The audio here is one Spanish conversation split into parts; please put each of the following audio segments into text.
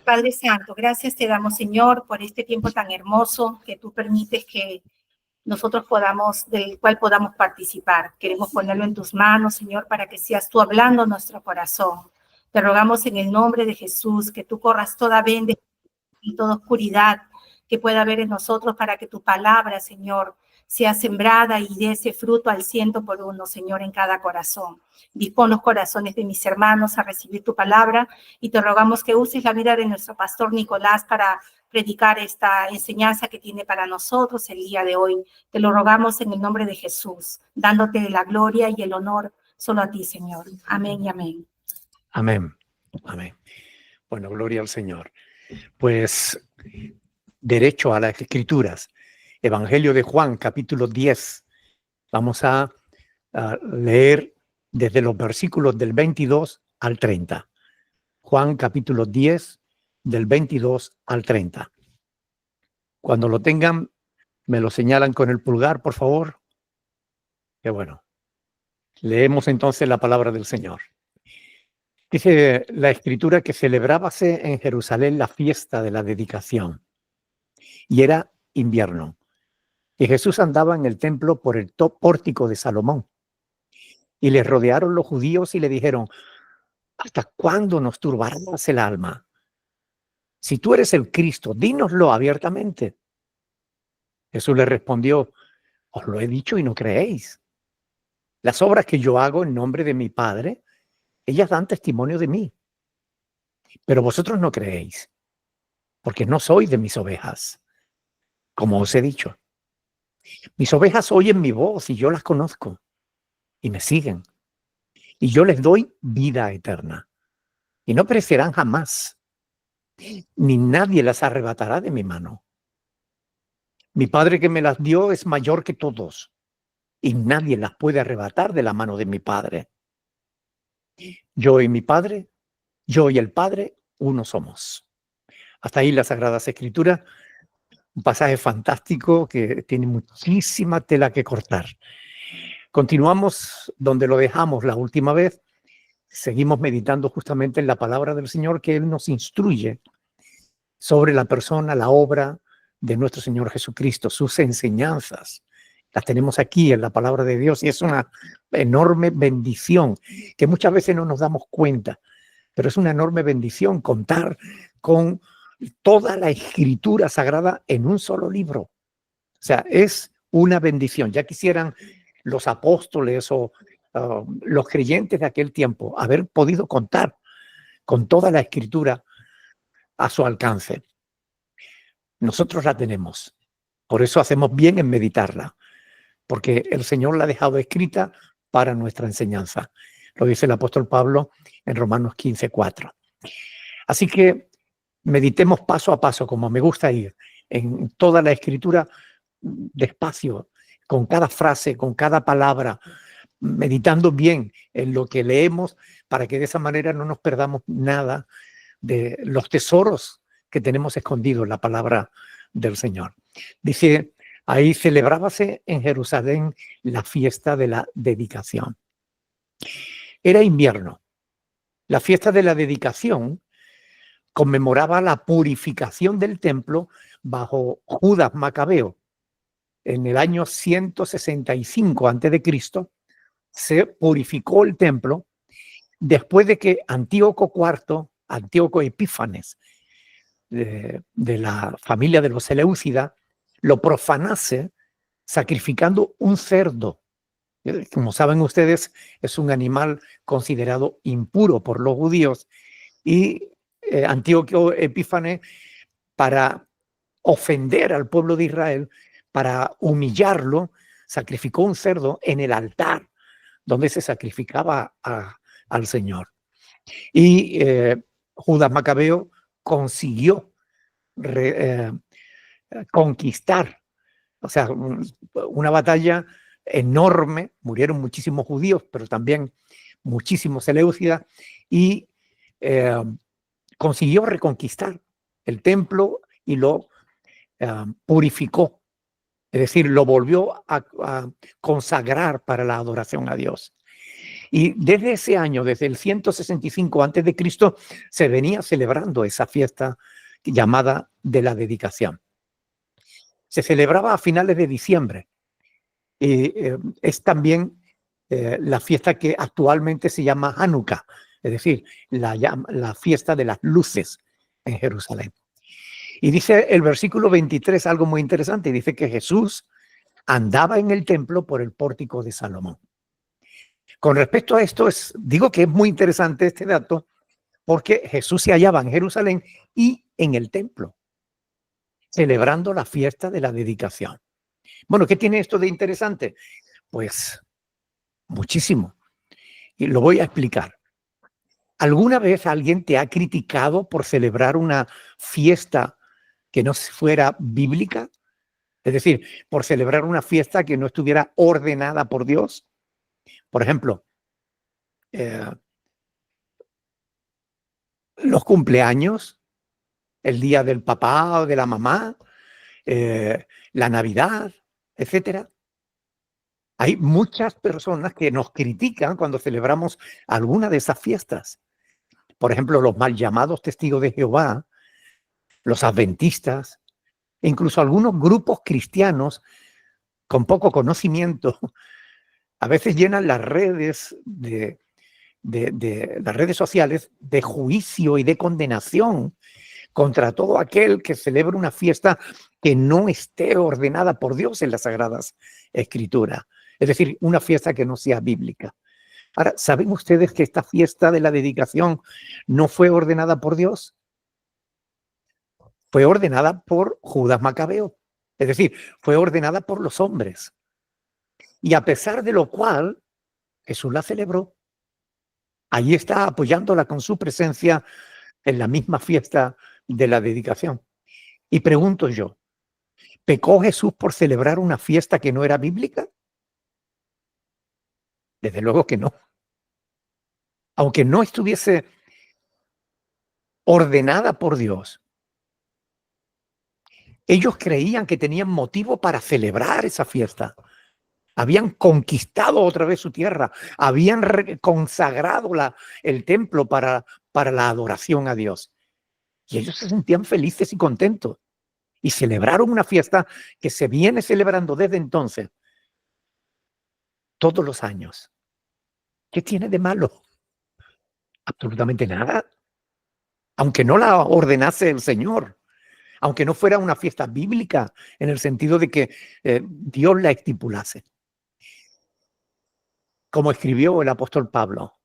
Padre Santo, gracias te damos, Señor, por este tiempo tan hermoso que tú permites que nosotros podamos, del cual podamos participar. Queremos ponerlo en tus manos, Señor, para que seas tú hablando en nuestro corazón. Te rogamos en el nombre de Jesús que tú corras toda venda y toda oscuridad que pueda haber en nosotros para que tu palabra, Señor, sea sembrada y dé ese fruto al 100 por 1, Señor, en cada corazón. Dispón los corazones de mis hermanos a recibir tu palabra y te rogamos que uses la vida de nuestro pastor Nicolás para predicar esta enseñanza que tiene para nosotros el día de hoy. Te lo rogamos en el nombre de Jesús, dándote la gloria y el honor solo a ti, Señor. Amén y amén. Amén. Amén. Bueno, gloria al Señor. Pues derecho a las Escrituras. Evangelio de Juan, capítulo 10. Vamos a leer desde los versículos del 22 al 30. Juan, capítulo 10, del 22 al 30. Cuando lo tengan, me lo señalan con el pulgar, por favor. Qué bueno. Leemos entonces la palabra del Señor. Dice la Escritura que celebrábase en Jerusalén la fiesta de la dedicación. Y era invierno. Y Jesús andaba en el templo por el pórtico de Salomón. Y le rodearon los judíos y le dijeron: ¿hasta cuándo nos turbarás el alma? Si tú eres el Cristo, dínoslo abiertamente. Jesús le respondió: os lo he dicho y no creéis. Las obras que yo hago en nombre de mi Padre, ellas dan testimonio de mí. Pero vosotros no creéis, porque no sois de mis ovejas, como os he dicho. Mis ovejas oyen mi voz y yo las conozco y me siguen. Y yo les doy vida eterna. Y no perecerán jamás, ni nadie las arrebatará de mi mano. Mi Padre que me las dio es mayor que todos, y nadie las puede arrebatar de la mano de mi Padre. Yo y mi Padre, yo y el Padre, uno somos. Hasta ahí las Sagradas Escrituras. Un pasaje fantástico que tiene muchísima tela que cortar. Continuamos donde lo dejamos la última vez. Seguimos meditando justamente en la palabra del Señor, que Él nos instruye sobre la persona, la obra de nuestro Señor Jesucristo, sus enseñanzas. Las tenemos aquí en la palabra de Dios y es una enorme bendición que muchas veces no nos damos cuenta, pero es una enorme bendición contar con toda la Escritura Sagrada en un solo libro. O sea, es una bendición. Ya quisieran los apóstoles o los creyentes de aquel tiempo haber podido contar con toda la Escritura a su alcance. Nosotros la tenemos. Por eso hacemos bien en meditarla, porque el Señor la ha dejado escrita para nuestra enseñanza. Lo dice el apóstol Pablo en Romanos 15:4. Así que meditemos paso a paso, como me gusta ir, en toda la Escritura, despacio, con cada frase, con cada palabra, meditando bien en lo que leemos, para que de esa manera no nos perdamos nada de los tesoros que tenemos escondidos en la palabra del Señor. Dice, ahí celebrábase en Jerusalén la fiesta de la dedicación. Era invierno. La fiesta de la dedicación conmemoraba la purificación del templo bajo Judas Macabeo. En el año 165 a.C. se purificó el templo después de que Antíoco IV, Antíoco Epífanes, de la familia de los Seleucidas, lo profanase sacrificando un cerdo. Como saben ustedes, es un animal considerado impuro por los judíos. Y Antíoco Epífanes, para ofender al pueblo de Israel, para humillarlo, sacrificó un cerdo en el altar donde se sacrificaba al Señor. Y Judas Macabeo consiguió conquistar, o sea, una batalla enorme. Murieron muchísimos judíos, pero también muchísimos seleucidas, y consiguió reconquistar el templo y lo purificó, es decir, lo volvió a consagrar para la adoración a Dios. Y desde ese año, desde el 165 antes de Cristo, se venía celebrando esa fiesta llamada de la dedicación. Se celebraba a finales de diciembre. Es también la fiesta que actualmente se llama Hanukkah, es decir, la fiesta de las luces en Jerusalén. Y dice el versículo 23 algo muy interesante, dice que Jesús andaba en el templo por el pórtico de Salomón. Con respecto a esto, digo que es muy interesante este dato porque Jesús se hallaba en Jerusalén y en el templo, celebrando la fiesta de la dedicación. Bueno, ¿qué tiene esto de interesante? Pues muchísimo. Y lo voy a explicar. ¿Alguna vez alguien te ha criticado por celebrar una fiesta que no fuera bíblica? Es decir, por celebrar una fiesta que no estuviera ordenada por Dios. Por ejemplo, los cumpleaños, el día del papá o de la mamá, la Navidad, etcétera. Hay muchas personas que nos critican cuando celebramos alguna de esas fiestas. Por ejemplo, los mal llamados testigos de Jehová, los adventistas, e incluso algunos grupos cristianos con poco conocimiento, a veces llenan las redes las redes sociales de juicio y de condenación contra todo aquel que celebre una fiesta que no esté ordenada por Dios en las Sagradas Escrituras. Es decir, una fiesta que no sea bíblica. Ahora, ¿saben ustedes que esta fiesta de la dedicación no fue ordenada por Dios? Fue ordenada por Judas Macabeo. Es decir, fue ordenada por los hombres. Y a pesar de lo cual, Jesús la celebró. Allí está apoyándola con su presencia en la misma fiesta de la dedicación. Y pregunto yo, ¿pecó Jesús por celebrar una fiesta que no era bíblica? Desde luego que no. Aunque no estuviese ordenada por Dios, ellos creían que tenían motivo para celebrar esa fiesta. Habían conquistado otra vez su tierra, habían consagrado el templo para la adoración a Dios. Y ellos se sentían felices y contentos. Y celebraron una fiesta que se viene celebrando desde entonces, todos los años. ¿Qué tiene de malo? Absolutamente nada. Aunque no la ordenase el Señor, aunque no fuera una fiesta bíblica en el sentido de que Dios la estipulase. Como escribió el apóstol Pablo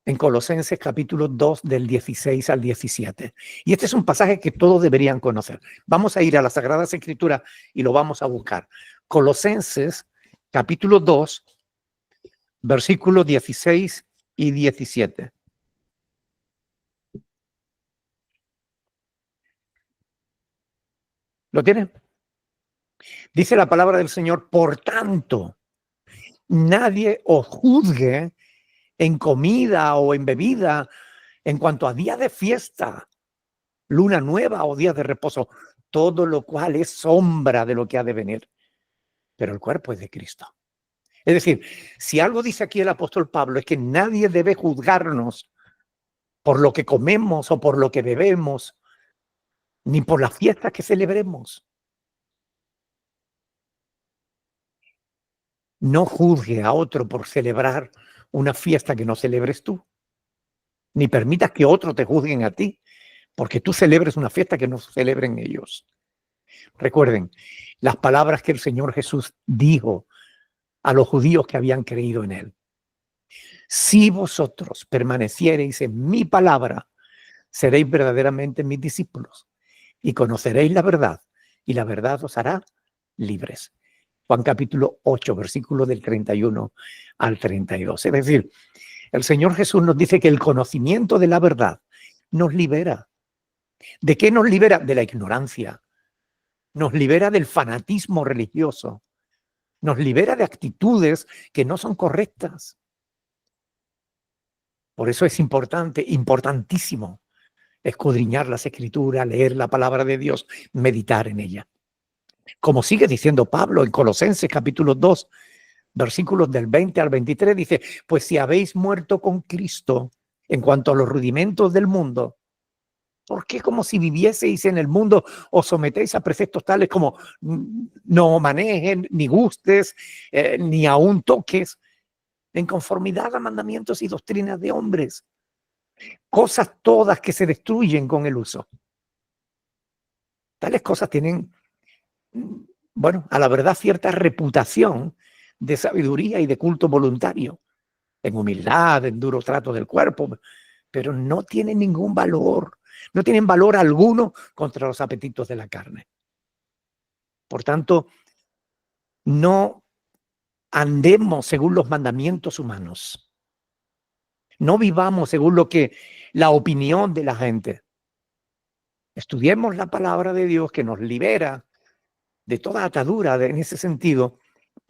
en Colosenses capítulo 2 del 16 al 17. Y este es un pasaje que todos deberían conocer. Vamos a ir a las Sagradas Escrituras y lo vamos a buscar. Colosenses capítulo 2, versículos 16 y 17. ¿Lo tienen? Dice la palabra del Señor, por tanto, nadie os juzgue en comida o en bebida en cuanto a día de fiesta, luna nueva o días de reposo, todo lo cual es sombra de lo que ha de venir. Pero el cuerpo es de Cristo. Es decir, si algo dice aquí el apóstol Pablo es que nadie debe juzgarnos por lo que comemos o por lo que bebemos, ni por las fiestas que celebremos. No juzgue a otro por celebrar una fiesta que no celebres tú, ni permitas que otros te juzguen a ti, porque tú celebres una fiesta que no celebren ellos. Recuerden las palabras que el Señor Jesús dijo a los judíos que habían creído en él. Si vosotros permaneciereis en mi palabra, seréis verdaderamente mis discípulos y conoceréis la verdad, y la verdad os hará libres. Juan capítulo 8, versículo del 31 al 32. Es decir, el Señor Jesús nos dice que el conocimiento de la verdad nos libera. ¿De qué nos libera? De la ignorancia. Nos libera del fanatismo religioso. Nos libera de actitudes que no son correctas. Por eso es importante, importantísimo, escudriñar las Escrituras, leer la palabra de Dios, meditar en ella. Como sigue diciendo Pablo en Colosenses capítulo 2, versículos del 20 al 23, dice, pues si habéis muerto con Cristo en cuanto a los rudimentos del mundo, ¿por qué como si vivieseis en el mundo os sometéis a preceptos tales como no manejen, ni gustes, ni aún toques, en conformidad a mandamientos y doctrinas de hombres? Cosas todas que se destruyen con el uso. Tales cosas tienen, bueno, a la verdad, cierta reputación de sabiduría y de culto voluntario, en humildad, en duro trato del cuerpo, pero no tienen ningún valor, no tienen valor alguno contra los apetitos de la carne. Por tanto, no andemos según los mandamientos humanos. No vivamos según lo que la opinión de la gente. Estudiemos la palabra de Dios que nos libera de toda atadura en ese sentido.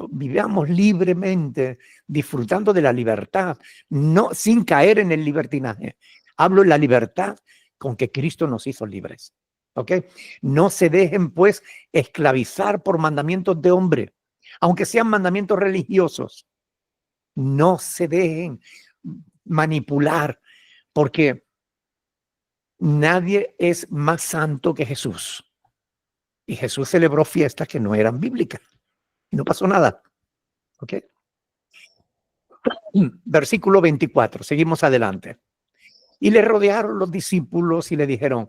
Vivamos libremente, disfrutando de la libertad, no sin caer en el libertinaje. Hablo en la libertad con que Cristo nos hizo libres. ¿Ok? No se dejen, pues, esclavizar por mandamientos de hombre, aunque sean mandamientos religiosos. No se dejen manipular, porque nadie es más santo que Jesús. Y Jesús celebró fiestas que no eran bíblicas. Y no pasó nada. ¿Ok? Versículo 24. Seguimos adelante. Y le rodearon los discípulos y le dijeron,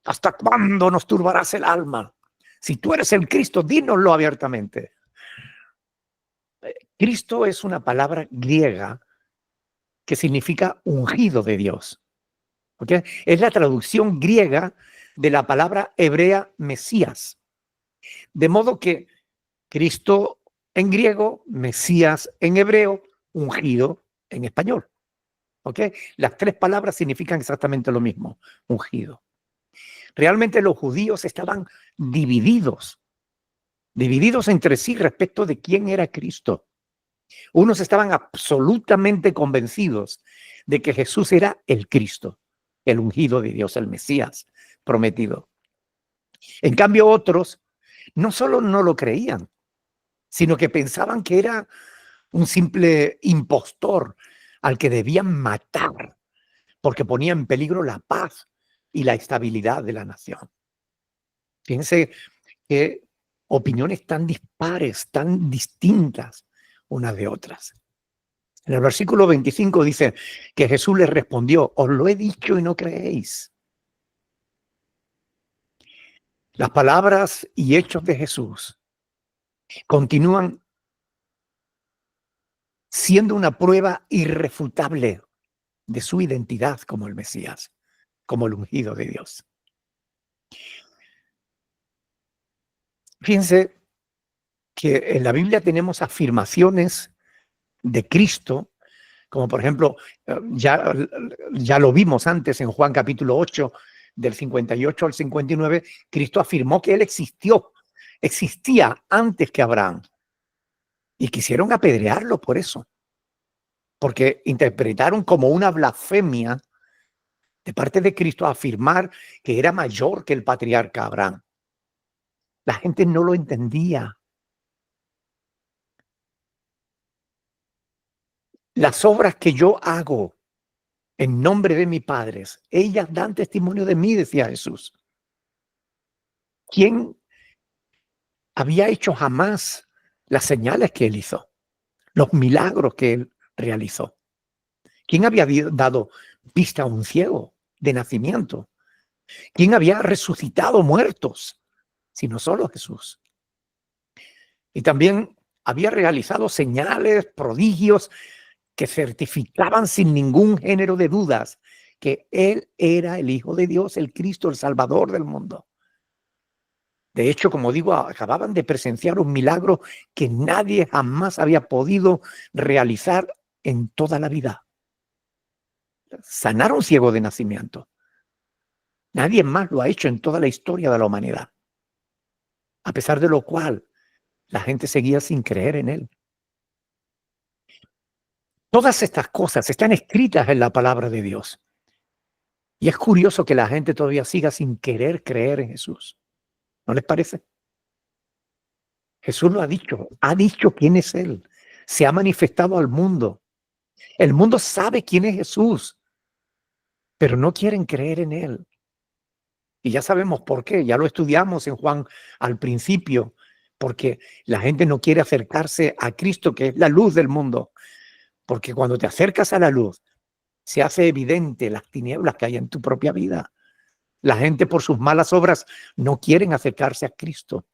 ¿hasta cuándo nos turbarás el alma? Si tú eres el Cristo, dínoslo abiertamente. Cristo es una palabra griega que significa ungido de Dios. ¿Ok? Es la traducción griega de la palabra hebrea Mesías. De modo que Cristo en griego, Mesías en hebreo, ungido en español. ¿Ok? Las tres palabras significan exactamente lo mismo, ungido. Realmente los judíos estaban divididos entre sí respecto de quién era Cristo. Unos estaban absolutamente convencidos de que Jesús era el Cristo, el ungido de Dios, el Mesías prometido. En cambio, otros no solo no lo creían, sino que pensaban que era un simple impostor al que debían matar porque ponía en peligro la paz y la estabilidad de la nación. Fíjense que opiniones tan dispares, tan distintas unas de otras. En el versículo 25 dice que Jesús les respondió, os lo he dicho y no creéis. Las palabras y hechos de Jesús continúan siendo una prueba irrefutable de su identidad como el Mesías, como el ungido de Dios. Fíjense que en la Biblia tenemos afirmaciones de Cristo, como por ejemplo, ya lo vimos antes en Juan capítulo 8, del 58 al 59, Cristo afirmó que él existía antes que Abraham. Y quisieron apedrearlo por eso, porque interpretaron como una blasfemia de parte de Cristo afirmar que era mayor que el patriarca Abraham. La gente no lo entendía. Las obras que yo hago en nombre de mis padres, ellas dan testimonio de mí, decía Jesús. ¿Quién había hecho jamás las señales que él hizo? Los milagros que él realizó. ¿Quién había dado vista a un ciego de nacimiento? ¿Quién había resucitado muertos? Sino solo Jesús. Y también había realizado señales, prodigios que certificaban sin ningún género de dudas que él era el Hijo de Dios, el Cristo, el Salvador del mundo. De hecho, como digo, acababan de presenciar un milagro que nadie jamás había podido realizar en toda la vida. Sanar a un ciego de nacimiento. Nadie más lo ha hecho en toda la historia de la humanidad. A pesar de lo cual, la gente seguía sin creer en él. Todas estas cosas están escritas en la palabra de Dios. Y es curioso que la gente todavía siga sin querer creer en Jesús. ¿No les parece? Jesús lo ha dicho quién es él, se ha manifestado al mundo. El mundo sabe quién es Jesús, pero no quieren creer en él. Y ya sabemos por qué, ya lo estudiamos en Juan al principio, porque la gente no quiere acercarse a Cristo, que es la luz del mundo. Porque cuando te acercas a la luz, se hace evidente las tinieblas que hay en tu propia vida. La gente por sus malas obras no quieren acercarse a Cristo.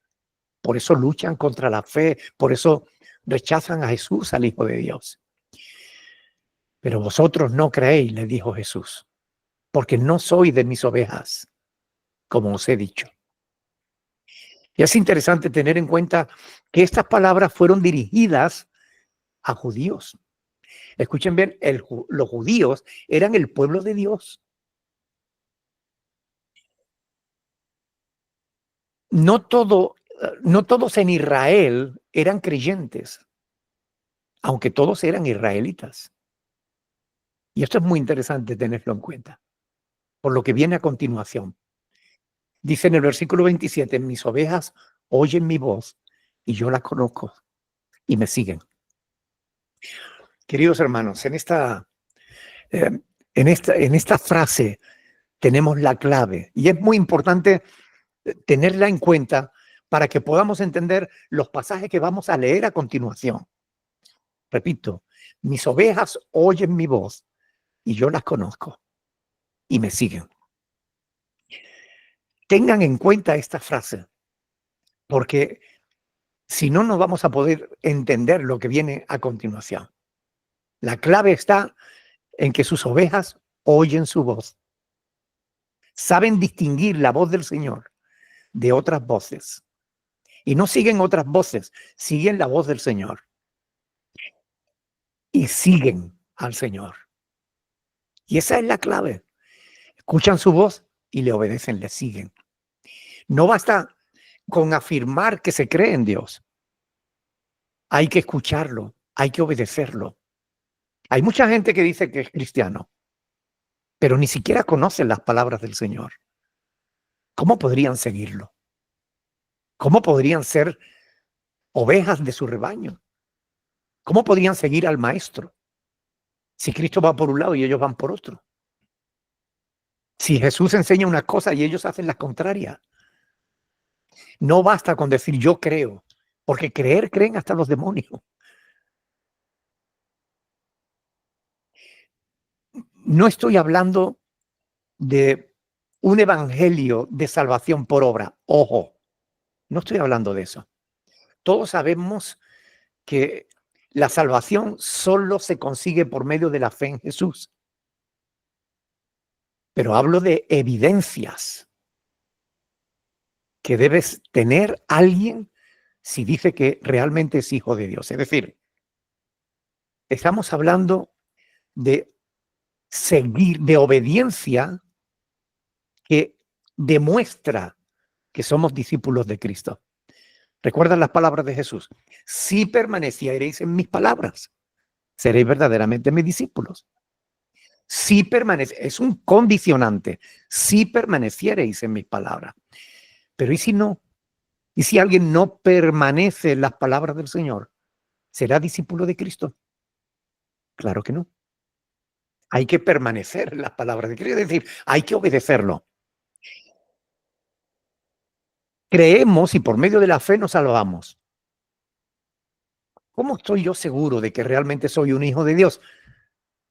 Por eso luchan contra la fe, por eso rechazan a Jesús, al Hijo de Dios. Pero vosotros no creéis, le dijo Jesús, porque no sois de mis ovejas, como os he dicho. Y es interesante tener en cuenta que estas palabras fueron dirigidas a judíos. Escuchen bien, los judíos eran el pueblo de Dios. No todos en Israel eran creyentes, aunque todos eran israelitas. Y esto es muy interesante tenerlo en cuenta, por lo que viene a continuación. Dice en el versículo 27, mis ovejas oyen mi voz y yo las conozco y me siguen. Queridos hermanos, en esta frase tenemos la clave y es muy importante tenerla en cuenta para que podamos entender los pasajes que vamos a leer a continuación. Repito, mis ovejas oyen mi voz y yo las conozco y me siguen. Tengan en cuenta esta frase, porque si no, no vamos a poder entender lo que viene a continuación. La clave está en que sus ovejas oyen su voz. Saben distinguir la voz del Señor de otras voces. Y no siguen otras voces, siguen la voz del Señor. Y siguen al Señor. Y esa es la clave. Escuchan su voz y le obedecen, le siguen. No basta con afirmar que se cree en Dios. Hay que escucharlo, hay que obedecerlo. Hay mucha gente que dice que es cristiano, pero ni siquiera conocen las palabras del Señor. ¿Cómo podrían seguirlo? ¿Cómo podrían ser ovejas de su rebaño? ¿Cómo podrían seguir al Maestro si Cristo va por un lado y ellos van por otro? Si Jesús enseña una cosa y ellos hacen la contraria. No basta con decir yo creo, porque creen hasta los demonios. No estoy hablando de un evangelio de salvación por obra. Ojo, no estoy hablando de eso. Todos sabemos que la salvación solo se consigue por medio de la fe en Jesús. Pero hablo de evidencias que debes tener alguien si dice que realmente es hijo de Dios. Es decir, estamos hablando de seguir, de obediencia que demuestra que somos discípulos de Cristo. ¿Recuerdan las palabras de Jesús? Si permaneciereis en mis palabras, seréis verdaderamente mis discípulos. Si es un condicionante. Si permaneciereis en mis palabras. Pero ¿y si no? ¿Y si alguien no permanece en las palabras del Señor? ¿Será discípulo de Cristo? Claro que no. Hay que permanecer en las palabras de Cristo, es decir, hay que obedecerlo. Creemos y por medio de la fe nos salvamos. ¿Cómo estoy yo seguro de que realmente soy un hijo de Dios?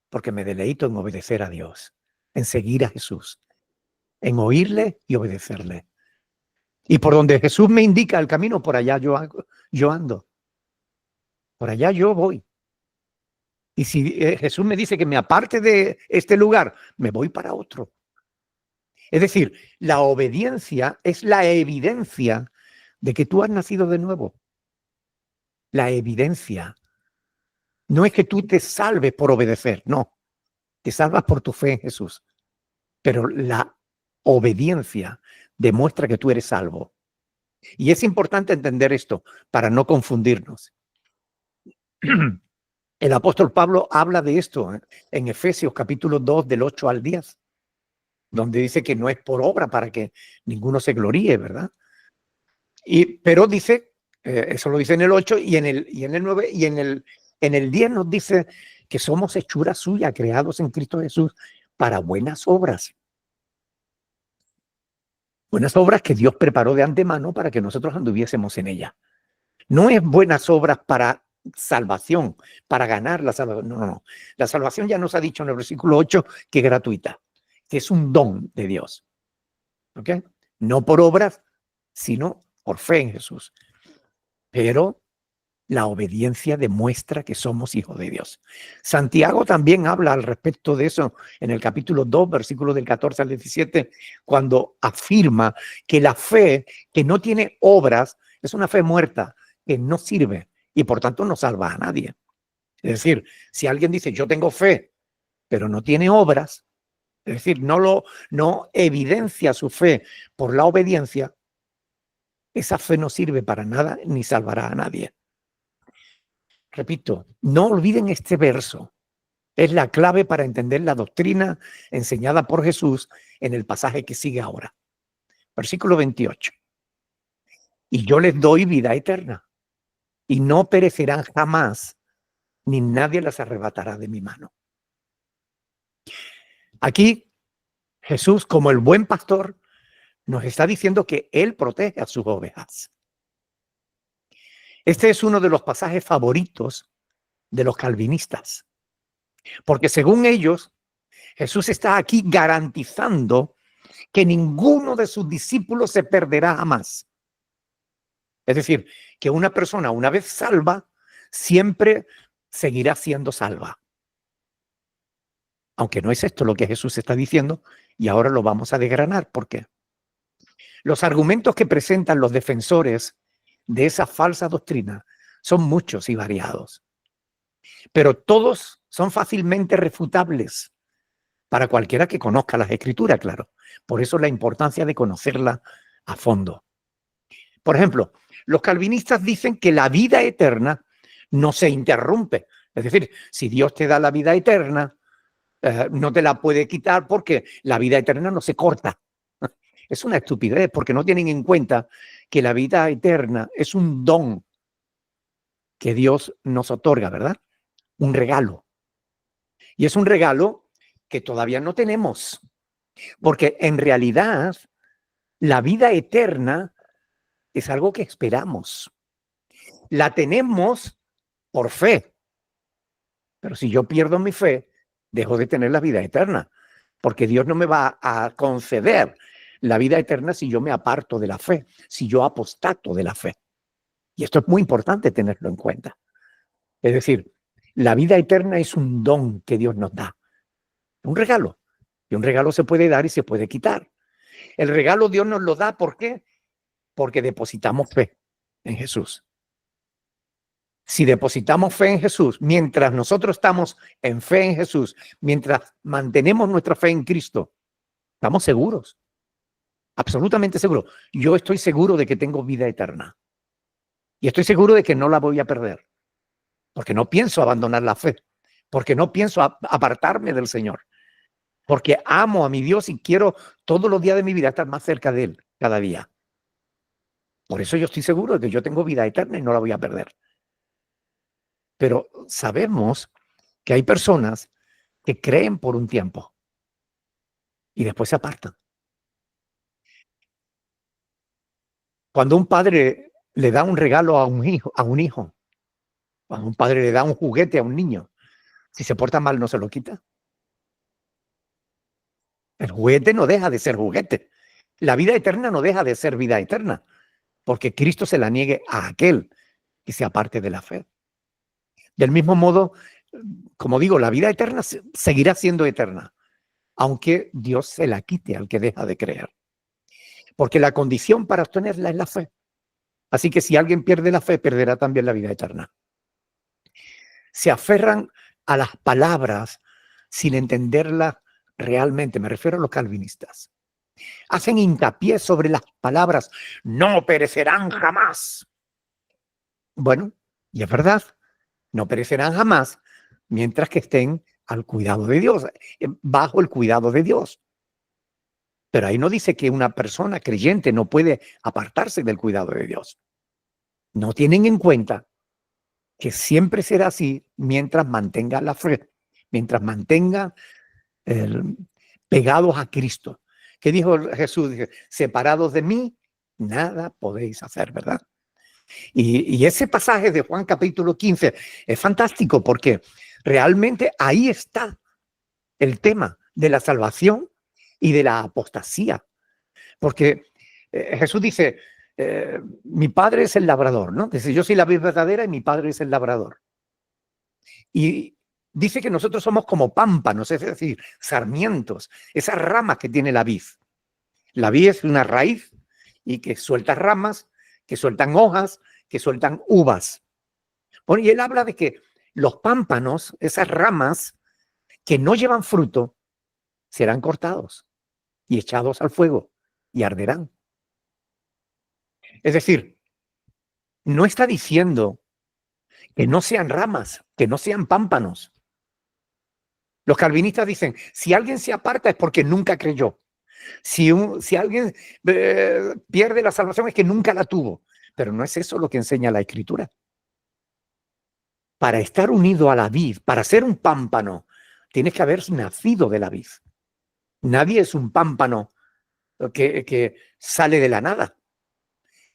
Porque me deleito en obedecer a Dios, en seguir a Jesús, en oírle y obedecerle. Y por donde Jesús me indica el camino, por allá yo ando. Por allá yo voy. Y si Jesús me dice que me aparte de este lugar, me voy para otro. Es decir, la obediencia es la evidencia de que tú has nacido de nuevo. La evidencia. No es que tú te salves por obedecer, no. Te salvas por tu fe en Jesús. Pero la obediencia demuestra que tú eres salvo. Y es importante entender esto para no confundirnos. El apóstol Pablo habla de esto en Efesios capítulo 2 del 8 al 10, donde dice que no es por obra para que ninguno se gloríe, ¿verdad? Pero dice, eso lo dice en el 8 y en el 9 y en el En el 10 nos dice que somos hechura suya, creados en Cristo Jesús para buenas obras. Buenas obras que Dios preparó de antemano para que nosotros anduviésemos en ella. No es buenas obras para salvación, para ganar la salvación. No, no, no. La salvación ya nos ha dicho en el versículo 8 que es gratuita, que es un don de Dios. ¿Ok? No por obras, sino por fe en Jesús. Pero la obediencia demuestra que somos hijos de Dios. Santiago también habla al respecto de eso en el capítulo 2, versículos del 14 al 17, cuando afirma que la fe que no tiene obras es una fe muerta, que no sirve y por tanto no salva a nadie. Es decir, si alguien dice yo tengo fe, pero no tiene obras, es decir, no evidencia su fe por la obediencia, esa fe no sirve para nada ni salvará a nadie. Repito, no olviden este verso. Es la clave para entender la doctrina enseñada por Jesús en el pasaje que sigue ahora. Versículo 28. Y yo les doy vida eterna, y no perecerán jamás, ni nadie las arrebatará de mi mano. Aquí Jesús, como el buen pastor, nos está diciendo que Él protege a sus ovejas. Este es uno de los pasajes favoritos de los calvinistas, porque según ellos, Jesús está aquí garantizando que ninguno de sus discípulos se perderá jamás. Es decir, que una persona una vez salva, siempre seguirá siendo salva. Aunque no es esto lo que Jesús está diciendo, y ahora lo vamos a desgranar. ¿Por qué? Los argumentos que presentan los defensores de esa falsa doctrina son muchos y variados, pero todos son fácilmente refutables para cualquiera que conozca las Escrituras, claro. Por eso la importancia de conocerla a fondo. Por ejemplo, los calvinistas dicen que la vida eterna no se interrumpe. Es decir, si Dios te da la vida eterna, no te la puede quitar porque la vida eterna no se corta. Es una estupidez porque no tienen en cuenta que la vida eterna es un don que Dios nos otorga, ¿verdad? Un regalo. Y es un regalo que todavía no tenemos, porque en realidad la vida eterna es algo que esperamos. La tenemos por fe, pero si yo pierdo mi fe, dejo de tener la vida eterna, porque Dios no me va a conceder la vida eterna si yo me aparto de la fe, si yo apostato de la fe. Y esto es muy importante tenerlo en cuenta. Es decir, la vida eterna es un don que Dios nos da, un regalo. Y un regalo se puede dar y se puede quitar. El regalo Dios nos lo da, ¿por qué? Porque depositamos fe en Jesús. Si depositamos fe en Jesús, mientras nosotros estamos en fe en Jesús, mientras mantenemos nuestra fe en Cristo, estamos seguros, absolutamente seguros. Yo estoy seguro de que tengo vida eterna y estoy seguro de que no la voy a perder, porque no pienso abandonar la fe, porque no pienso apartarme del Señor, porque amo a mi Dios y quiero todos los días de mi vida estar más cerca de Él cada día. Por eso yo estoy seguro de que yo tengo vida eterna y no la voy a perder. Pero sabemos que hay personas que creen por un tiempo y después se apartan. Cuando un padre le da un regalo a un hijo, cuando un padre le da un juguete a un niño, si se porta mal no se lo quita. El juguete no deja de ser juguete. La vida eterna no deja de ser vida eterna, porque Cristo se la niegue a aquel que se aparte de la fe. Del mismo modo, como digo, la vida eterna seguirá siendo eterna, aunque Dios se la quite al que deja de creer. Porque la condición para obtenerla es la fe. Así que si alguien pierde la fe, perderá también la vida eterna. Se aferran a las palabras sin entenderlas realmente. Me refiero a los calvinistas. Hacen hincapié sobre las palabras, no perecerán jamás. Bueno, y es verdad, no perecerán jamás mientras que estén al cuidado de Dios, bajo el cuidado de Dios. Pero ahí no dice que una persona creyente no puede apartarse del cuidado de Dios. No tienen en cuenta que siempre será así mientras mantenga la fe, mientras mantenga pegados a Cristo. ¿Qué dijo Jesús? Dice, separados de mí, nada podéis hacer, ¿verdad? Y ese pasaje de Juan capítulo 15 es fantástico porque realmente ahí está el tema de la salvación y de la apostasía. Porque Jesús dice, mi padre es el labrador, ¿no? Dice, yo soy la vid verdadera y mi padre es el labrador. Y dice que nosotros somos como pámpanos, es decir, sarmientos, esas ramas que tiene la vid. La vid es una raíz y que suelta ramas, que sueltan hojas, que sueltan uvas. Bueno, y él habla de que los pámpanos, esas ramas que no llevan fruto, serán cortados y echados al fuego y arderán. Es decir, no está diciendo que no sean ramas, que no sean pámpanos. Los calvinistas dicen, si alguien se aparta es porque nunca creyó. Si alguien pierde la salvación es que nunca la tuvo. Pero no es eso lo que enseña la Escritura. Para estar unido a la vid, para ser un pámpano, tienes que haber nacido de la vid. Nadie es un pámpano que sale de la nada.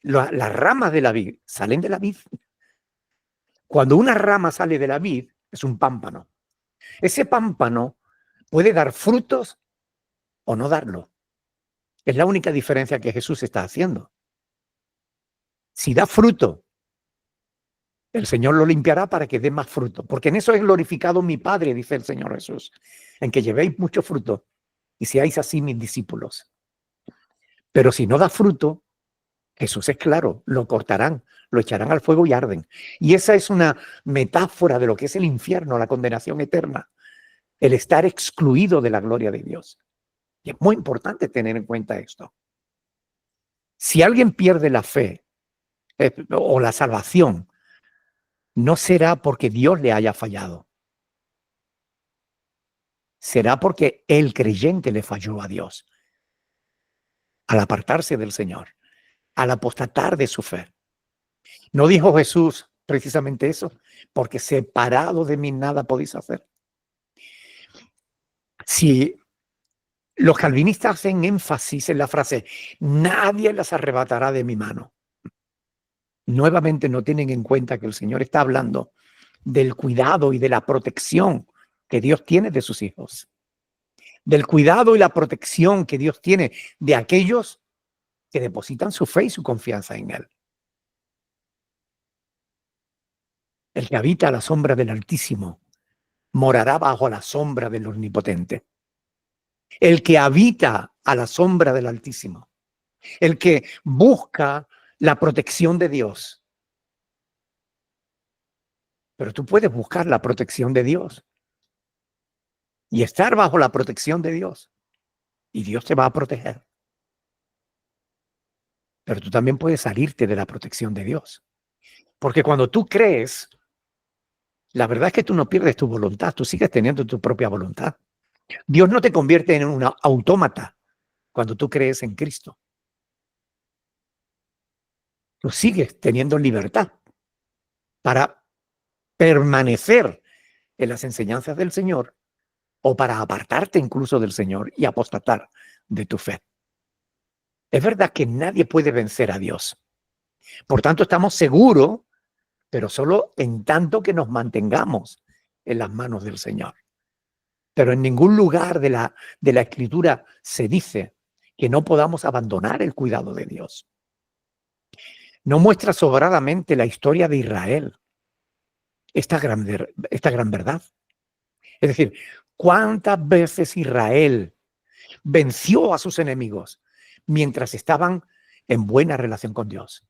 Las ramas de la vid salen de la vid. Cuando una rama sale de la vid, es un pámpano. Ese pámpano puede dar frutos o no darlo. Es la única diferencia que Jesús está haciendo. Si da fruto, el Señor lo limpiará para que dé más fruto, porque en eso es glorificado mi Padre, dice el Señor Jesús, en que llevéis mucho fruto y seáis así mis discípulos. Pero si no da fruto, Jesús es claro, lo cortarán, lo echarán al fuego y arden. Y esa es una metáfora de lo que es el infierno, la condenación eterna, el estar excluido de la gloria de Dios. Y es muy importante tener en cuenta esto. Si alguien pierde la fe o la salvación, no será porque Dios le haya fallado. Será porque el creyente le falló a Dios al apartarse del Señor, al apostatar de su fe. ¿No dijo Jesús precisamente eso? Porque separado de mí nada podéis hacer. Si los calvinistas hacen énfasis en la frase, nadie las arrebatará de mi mano, nuevamente no tienen en cuenta que el Señor está hablando del cuidado y de la protección que Dios tiene de sus hijos, del cuidado y la protección que Dios tiene de aquellos que depositan su fe y su confianza en Él. El que habita a la sombra del Altísimo morará bajo la sombra del Omnipotente. El que habita a la sombra del Altísimo, el que busca la protección de Dios. Pero tú puedes buscar la protección de Dios y estar bajo la protección de Dios. Y Dios te va a proteger. Pero tú también puedes salirte de la protección de Dios. Porque cuando tú crees, la verdad es que tú no pierdes tu voluntad, tú sigues teniendo tu propia voluntad. Dios no te convierte en un autómata cuando tú crees en Cristo. Tú sigues teniendo libertad para permanecer en las enseñanzas del Señor o para apartarte incluso del Señor y apostatar de tu fe. Es verdad que nadie puede vencer a Dios. Por tanto, estamos seguros, pero solo en tanto que nos mantengamos en las manos del Señor. Pero en ningún lugar de la Escritura se dice que no podamos abandonar el cuidado de Dios. No muestra sobradamente la historia de Israel esta gran verdad. Es decir, ¿cuántas veces Israel venció a sus enemigos mientras estaban en buena relación con Dios?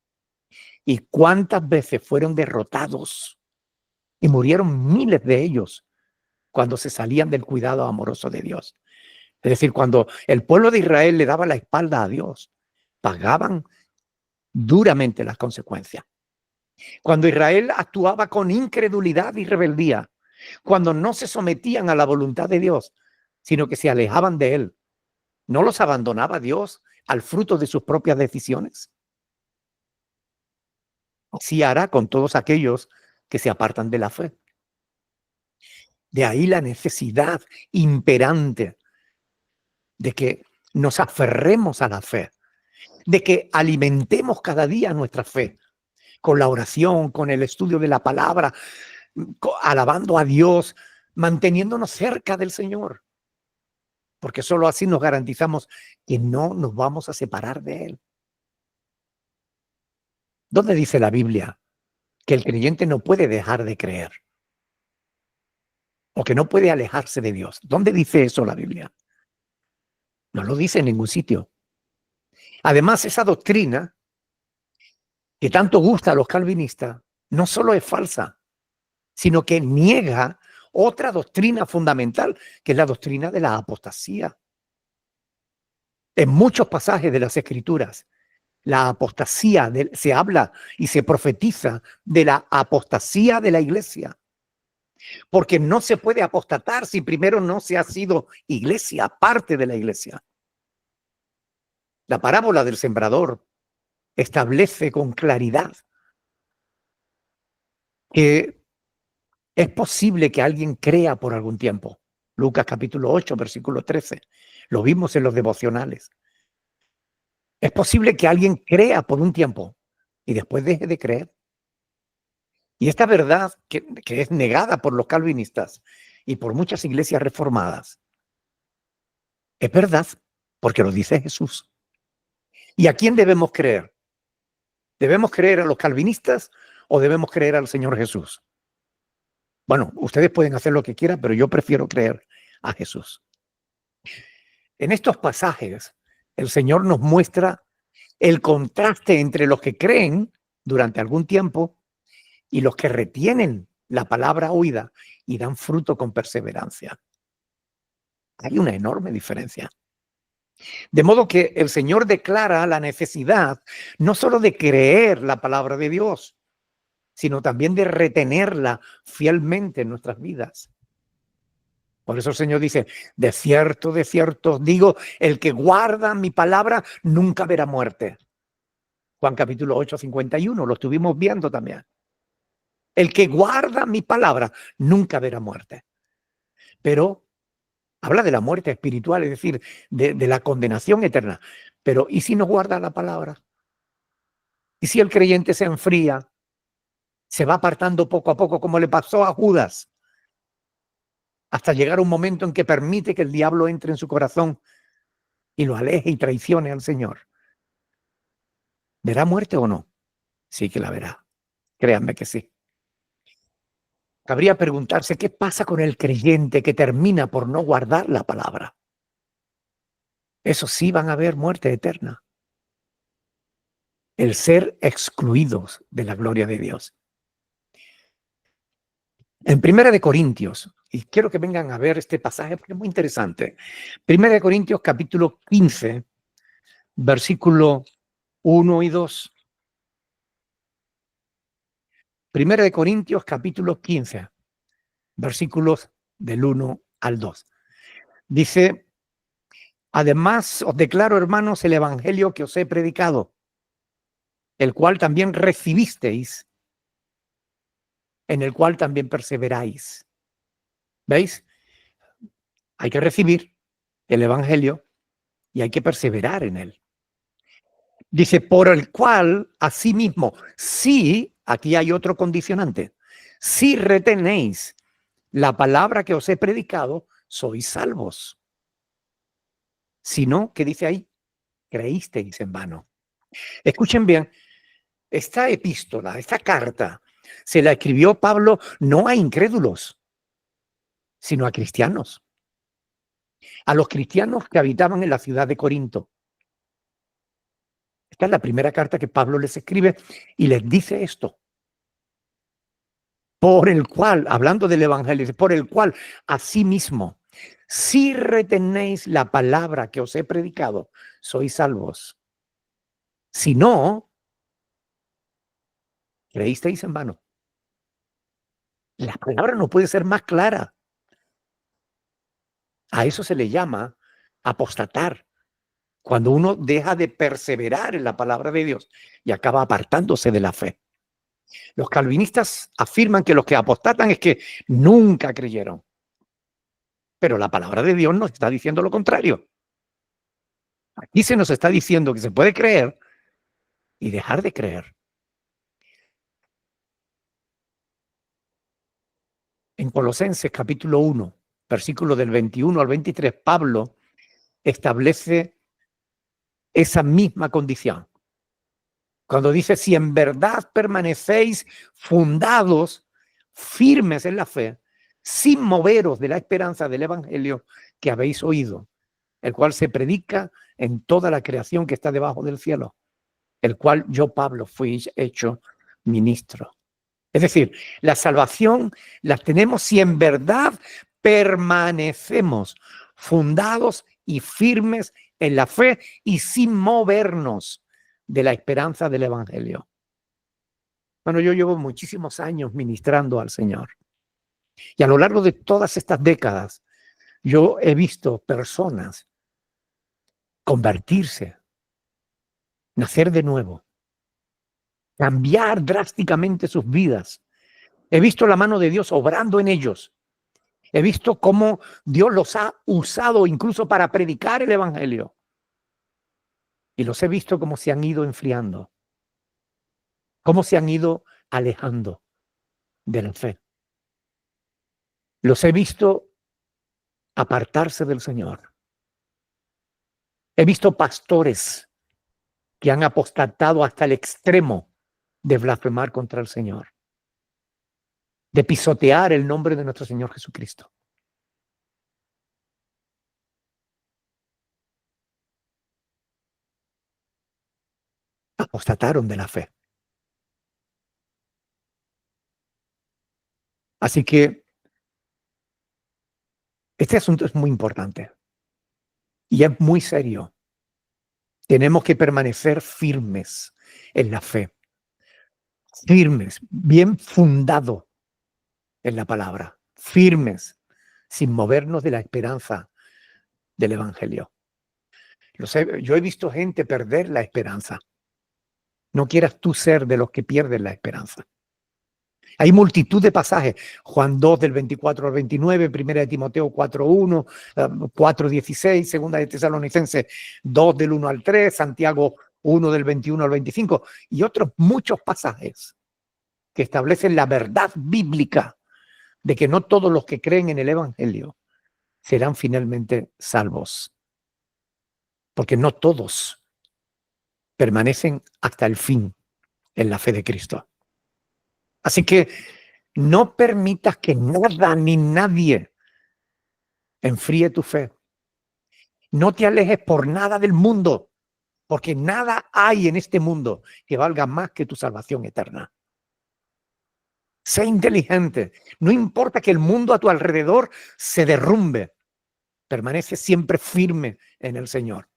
¿Y cuántas veces fueron derrotados y murieron miles de ellos cuando se salían del cuidado amoroso de Dios? Es decir, cuando el pueblo de Israel le daba la espalda a Dios, pagaban duramente las consecuencias. Cuando Israel actuaba con incredulidad y rebeldía, cuando no se sometían a la voluntad de Dios, sino que se alejaban de Él, ¿no los abandonaba Dios al fruto de sus propias decisiones? Sí hará con todos aquellos que se apartan de la fe. De ahí la necesidad imperante de que nos aferremos a la fe, de que alimentemos cada día nuestra fe con la oración, con el estudio de la palabra, alabando a Dios, manteniéndonos cerca del Señor, porque solo así nos garantizamos que no nos vamos a separar de Él. ¿Dónde dice la Biblia que el creyente no puede dejar de creer o que no puede alejarse de Dios? ¿Dónde dice eso la Biblia? No lo dice en ningún sitio. Además, esa doctrina que tanto gusta a los calvinistas no solo es falsa, sino que niega otra doctrina fundamental, que es la doctrina de la apostasía. En muchos pasajes de las Escrituras, la apostasía, se habla y se profetiza de la apostasía de la iglesia, porque no se puede apostatar si primero no se ha sido iglesia, parte de la iglesia. La parábola del sembrador establece con claridad que es posible que alguien crea por algún tiempo. Lucas capítulo 8, versículo 13. Lo vimos en los devocionales. Es posible que alguien crea por un tiempo y después deje de creer. Y esta verdad que es negada por los calvinistas y por muchas iglesias reformadas, es verdad porque lo dice Jesús. ¿Y a quién debemos creer? ¿Debemos creer a los calvinistas o debemos creer al Señor Jesús? Bueno, ustedes pueden hacer lo que quieran, pero yo prefiero creer a Jesús. En estos pasajes, el Señor nos muestra el contraste entre los que creen durante algún tiempo y los que retienen la palabra oída y dan fruto con perseverancia. Hay una enorme diferencia. De modo que el Señor declara la necesidad no solo de creer la palabra de Dios, sino también de retenerla fielmente en nuestras vidas. Por eso el Señor dice, de cierto digo, el que guarda mi palabra nunca verá muerte. Juan capítulo 8, 51, lo estuvimos viendo también. El que guarda mi palabra nunca verá muerte. Pero habla de la muerte espiritual, es decir, de la condenación eterna. Pero ¿y si no guarda la palabra? ¿Y si el creyente se enfría? Se va apartando poco a poco, como le pasó a Judas, hasta llegar a un momento en que permite que el diablo entre en su corazón y lo aleje y traicione al Señor. ¿Verá muerte o no? Sí que la verá. Créanme que sí. Cabría preguntarse qué pasa con el creyente que termina por no guardar la palabra. Eso sí van a ver muerte eterna. El ser excluidos de la gloria de Dios. En 1 Corintios, y quiero que vengan a ver este pasaje porque es muy interesante. 1 Corintios capítulo 15, versículo 1 y 2. 1 Corintios capítulo 15, versículos del 1 al 2. Dice, además os declaro, hermanos, el evangelio que os he predicado, el cual también recibisteis, en el cual también perseveráis. ¿Veis? Hay que recibir el evangelio y hay que perseverar en él. Dice, por el cual, asimismo, si, aquí hay otro condicionante, si retenéis la palabra que os he predicado, sois salvos. Si no, ¿qué dice ahí? Creísteis en vano. Escuchen bien, esta epístola, esta carta, se la escribió Pablo no a incrédulos, sino a cristianos. A los cristianos que habitaban en la ciudad de Corinto. Esta es la primera carta que Pablo les escribe y les dice esto. Por el cual, hablando del evangelio, por el cual, asimismo, si retenéis la palabra que os he predicado, sois salvos. Si no, creísteis en vano. La palabra no puede ser más clara. A eso se le llama apostatar. Cuando uno deja de perseverar en la palabra de Dios y acaba apartándose de la fe. Los calvinistas afirman que los que apostatan es que nunca creyeron. Pero la palabra de Dios nos está diciendo lo contrario. Aquí se nos está diciendo que se puede creer y dejar de creer. En Colosenses capítulo 1, versículo del 21 al 23, Pablo establece esa misma condición. Cuando dice, si en verdad permanecéis fundados, firmes en la fe, sin moveros de la esperanza del evangelio que habéis oído, el cual se predica en toda la creación que está debajo del cielo, el cual yo, Pablo, fui hecho ministro. Es decir, la salvación la tenemos si en verdad permanecemos fundados y firmes en la fe y sin movernos de la esperanza del evangelio. Bueno, yo llevo muchísimos años ministrando al Señor. Y a lo largo de todas estas décadas, yo he visto personas convertirse, nacer de nuevo, cambiar drásticamente sus vidas. He visto la mano de Dios obrando en ellos. He visto cómo Dios los ha usado incluso para predicar el evangelio. Y los he visto cómo se han ido enfriando, cómo se han ido alejando de la fe. Los he visto apartarse del Señor. He visto pastores que han apostatado hasta el extremo de blasfemar contra el Señor, de pisotear el nombre de nuestro Señor Jesucristo. Apostataron de la fe. Así que este asunto es muy importante y es muy serio. Tenemos que permanecer firmes en la fe, firmes, bien fundado en la palabra, firmes, sin movernos de la esperanza del evangelio. Yo he visto gente perder la esperanza. No quieras tú ser de los que pierden la esperanza. Hay multitud de pasajes, Juan 2 del 24 al 29, 1 de Timoteo 4:1, 4:16, 2 de Tesalonicenses 2 del 1 al 3, Santiago 1 del 21 al 25 y otros muchos pasajes que establecen la verdad bíblica de que no todos los que creen en el evangelio serán finalmente salvos, porque no todos permanecen hasta el fin en la fe de Cristo. Así que no permitas que nada ni nadie enfríe tu fe. No te alejes por nada del mundo, porque nada hay en este mundo que valga más que tu salvación eterna. Sé inteligente. No importa que el mundo a tu alrededor se derrumbe. Permanece siempre firme en el Señor.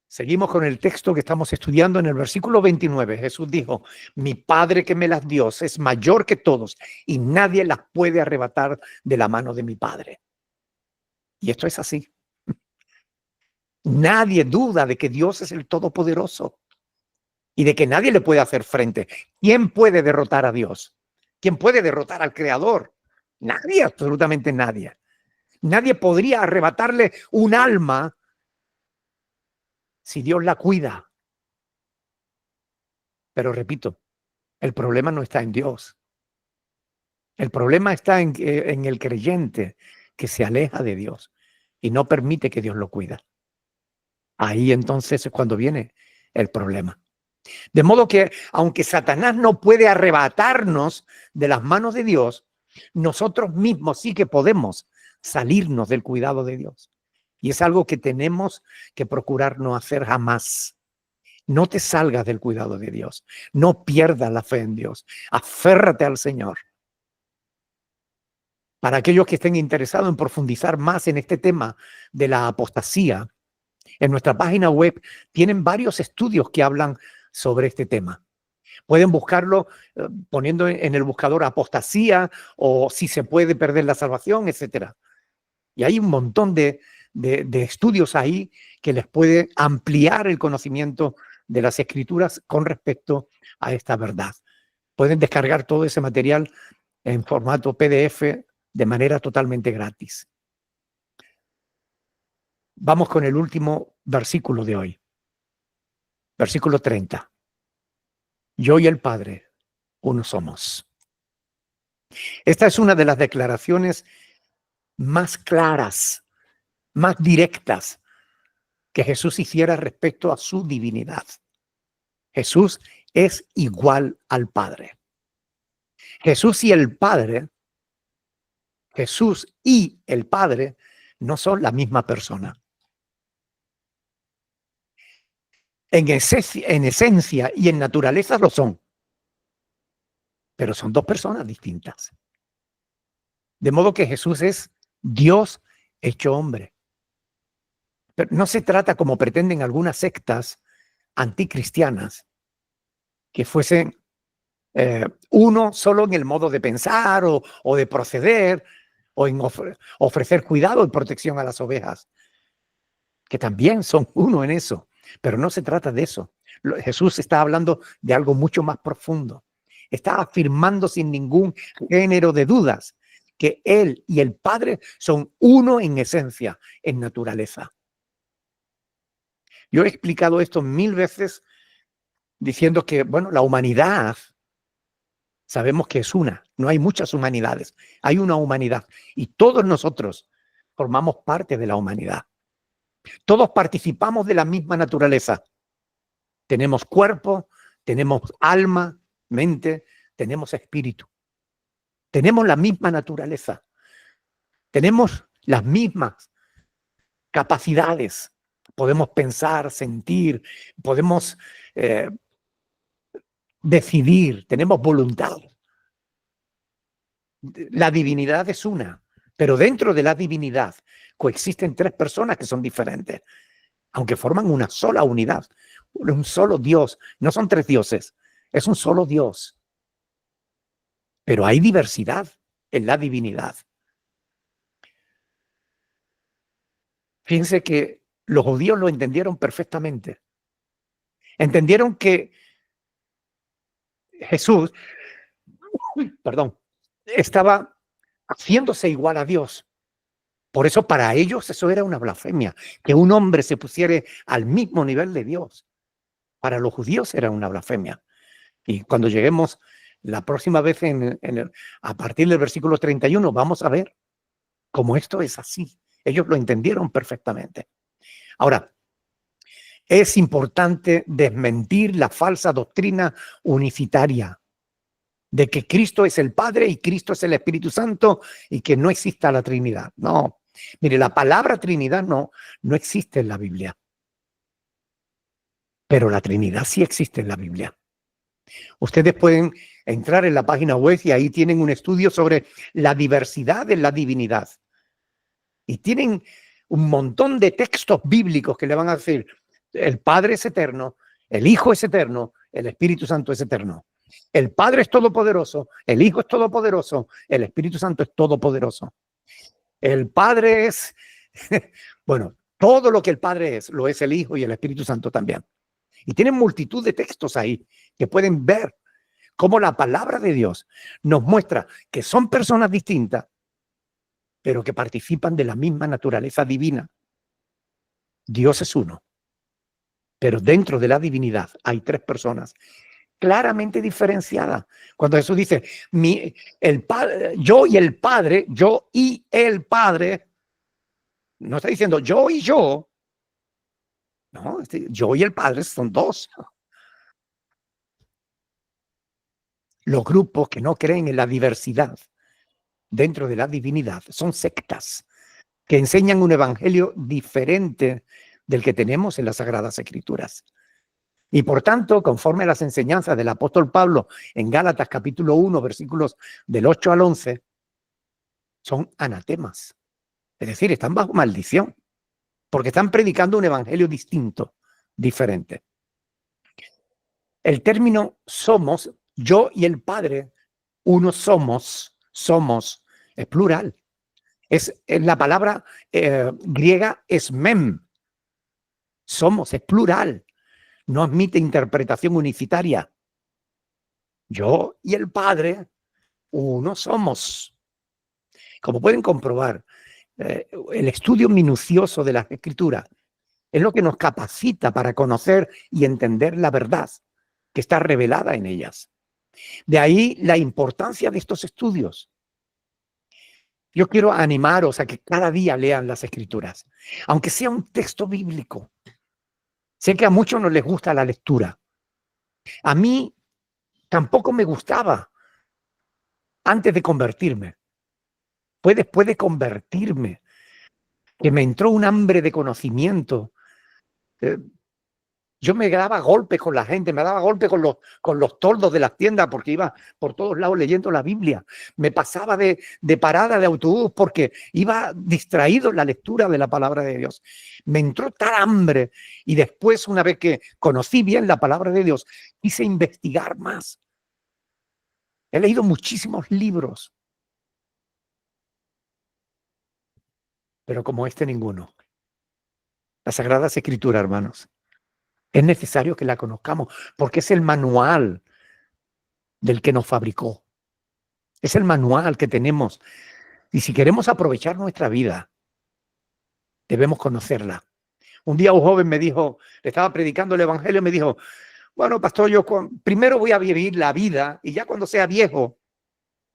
Seguimos con el texto que estamos estudiando en el versículo 29. Jesús dijo, mi Padre que me las dio es mayor que todos y nadie las puede arrebatar de la mano de mi Padre. Y esto es así. Nadie duda de que Dios es el Todopoderoso y de que nadie le puede hacer frente. ¿Quién puede derrotar a Dios? ¿Quién puede derrotar al Creador? Nadie, absolutamente nadie. Nadie podría arrebatarle un alma si Dios la cuida. Pero repito, el problema no está en Dios. El problema está en el creyente que se aleja de Dios y no permite que Dios lo cuida. Ahí entonces es cuando viene el problema. De modo que, aunque Satanás no puede arrebatarnos de las manos de Dios, nosotros mismos sí que podemos salirnos del cuidado de Dios. Y es algo que tenemos que procurar no hacer jamás. No te salgas del cuidado de Dios. No pierdas la fe en Dios. Aférrate al Señor. Para aquellos que estén interesados en profundizar más en este tema de la apostasía, en nuestra página web tienen varios estudios que hablan sobre este tema. Pueden buscarlo poniendo en el buscador apostasía o si se puede perder la salvación, etcétera. Y hay un montón de estudios ahí que les puede ampliar el conocimiento de las Escrituras con respecto a esta verdad. Pueden descargar todo ese material en formato PDF de manera totalmente gratis. Vamos con el último versículo de hoy. Versículo 30. Yo y el Padre, uno somos. Esta es una de las declaraciones más claras, más directas que Jesús hiciera respecto a su divinidad. Jesús es igual al Padre. Jesús y el Padre no son la misma persona. En esencia y en naturaleza lo son, pero son dos personas distintas. De modo que Jesús es Dios hecho hombre. Pero no se trata, como pretenden algunas sectas anticristianas, que fuesen uno solo en el modo de pensar o de proceder o en ofrecer cuidado y protección a las ovejas, que también son uno en eso, pero no se trata de eso. Jesús está hablando de algo mucho más profundo. Está afirmando sin ningún género de dudas que Él y el Padre son uno en esencia, en naturaleza. Yo he explicado esto 1000 veces diciendo que, bueno, la humanidad sabemos que es una, no hay muchas humanidades, hay una humanidad y todos nosotros formamos parte de la humanidad. Todos participamos de la misma naturaleza. Tenemos cuerpo, tenemos alma, mente, tenemos espíritu. Tenemos la misma naturaleza. Tenemos las mismas capacidades. Podemos pensar, sentir, podemos decidir, tenemos voluntad. La divinidad es una, pero dentro de la divinidad coexisten tres personas que son diferentes, aunque forman una sola unidad, un solo Dios. No son tres dioses, es un solo Dios. Pero hay diversidad en la divinidad. Fíjense que los judíos lo entendieron perfectamente. Entendieron que Jesús, estaba haciéndose igual a Dios. Por eso para ellos eso era una blasfemia, que un hombre se pusiera al mismo nivel de Dios. Para los judíos era una blasfemia. Y cuando lleguemos la próxima vez a partir del versículo 31, vamos a ver cómo esto es así. Ellos lo entendieron perfectamente. Ahora, es importante desmentir la falsa doctrina unicitaria de que Cristo es el Padre y Cristo es el Espíritu Santo y que no exista la Trinidad. No, mire, la palabra Trinidad no existe en la Biblia. Pero la Trinidad sí existe en la Biblia. Ustedes pueden entrar en la página web y ahí tienen un estudio sobre la diversidad en la divinidad. Y tienen un montón de textos bíblicos que le van a decir, el Padre es eterno, el Hijo es eterno, el Espíritu Santo es eterno. El Padre es todopoderoso, el Hijo es todopoderoso, el Espíritu Santo es todopoderoso. El Padre es, bueno, todo lo que el Padre es, lo es el Hijo y el Espíritu Santo también. Y tienen multitud de textos ahí que pueden ver cómo la palabra de Dios nos muestra que son personas distintas, pero que participan de la misma naturaleza divina. Dios es uno, pero dentro de la divinidad hay tres personas claramente diferenciadas. Cuando Jesús dice, yo y el Padre, no está diciendo yo y yo. No, yo y el Padre son dos. Los grupos que no creen en la diversidad dentro de la divinidad son sectas que enseñan un evangelio diferente del que tenemos en las Sagradas Escrituras. Y por tanto, conforme a las enseñanzas del apóstol Pablo en Gálatas capítulo 1, versículos del 8 al 11, son anatemas. Es decir, están bajo maldición, porque están predicando un evangelio distinto, diferente. El término somos, yo y el Padre, uno somos, es plural. Es la palabra griega es mem. Somos, es plural. no admite interpretación unicitaria. Yo y el Padre, uno somos. Como pueden comprobar, el estudio minucioso de las Escrituras es lo que nos capacita para conocer y entender la verdad que está revelada en ellas. De ahí la importancia de estos estudios. Yo quiero animaros a que cada día lean las Escrituras, aunque sea un texto bíblico. Sé que a muchos no les gusta la lectura. A mí tampoco me gustaba antes de convertirme. Fue después de convertirme que me entró un hambre de conocimiento. Yo me daba golpes con la gente, me daba golpes con los toldos de las tiendas porque iba por todos lados leyendo la Biblia. Me pasaba de parada de autobús porque iba distraído en la lectura de la palabra de Dios. Me entró tal hambre y después, una vez que conocí bien la palabra de Dios, quise investigar más. He leído muchísimos libros, pero como este ninguno. La Sagrada Escritura, hermanos. Es necesario que la conozcamos porque es el manual del que nos fabricó. Es el manual que tenemos. Y si queremos aprovechar nuestra vida, debemos conocerla. Un día un joven me dijo, le estaba predicando el evangelio, me dijo, bueno, pastor, yo primero voy a vivir la vida y ya cuando sea viejo,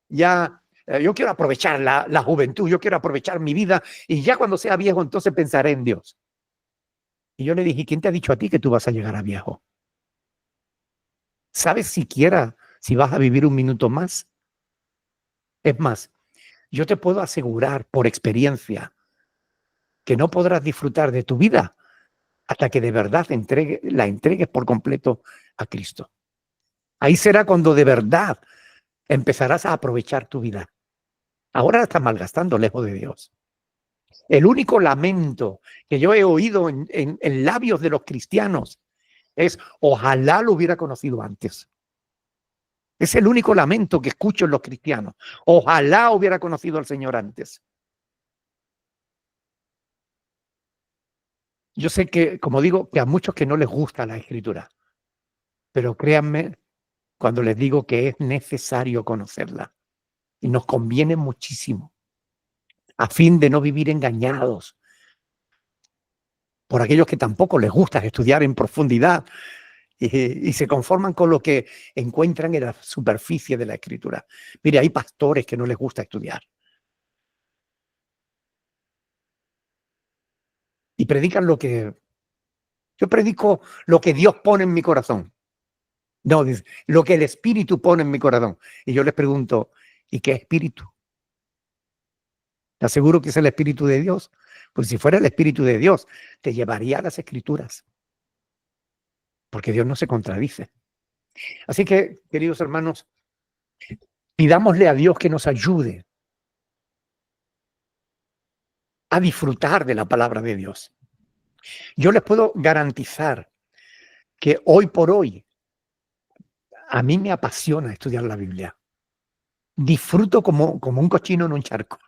ya yo quiero aprovechar la juventud, yo quiero aprovechar mi vida y ya cuando sea viejo entonces pensaré en Dios. Y yo le dije, ¿quién te ha dicho a ti que tú vas a llegar a viejo? ¿Sabes siquiera si vas a vivir un minuto más? Es más, yo te puedo asegurar por experiencia que no podrás disfrutar de tu vida hasta que de verdad la entregues por completo a Cristo. Ahí será cuando de verdad empezarás a aprovechar tu vida. Ahora la estás malgastando lejos de Dios. El único lamento que yo he oído en labios de los cristianos es, ojalá lo hubiera conocido antes. Es el único lamento que escucho en los cristianos. Ojalá hubiera conocido al Señor antes. Yo sé que, como digo, que a muchos que no les gusta la Escritura, pero créanme cuando les digo que es necesario conocerla y nos conviene muchísimo a fin de no vivir engañados por aquellos que tampoco les gusta estudiar en profundidad y se conforman con lo que encuentran en la superficie de la Escritura. Mire, hay pastores que no les gusta estudiar y predican yo predico lo que Dios pone en mi corazón. No, dice, lo que el Espíritu pone en mi corazón. Y yo les pregunto, ¿y qué espíritu? ¿Te aseguro que es el Espíritu de Dios? Pues si fuera el Espíritu de Dios, te llevaría a las Escrituras. Porque Dios no se contradice. Así que, queridos hermanos, pidámosle a Dios que nos ayude a disfrutar de la palabra de Dios. Yo les puedo garantizar que hoy por hoy a mí me apasiona estudiar la Biblia. Disfruto como un cochino en un charco,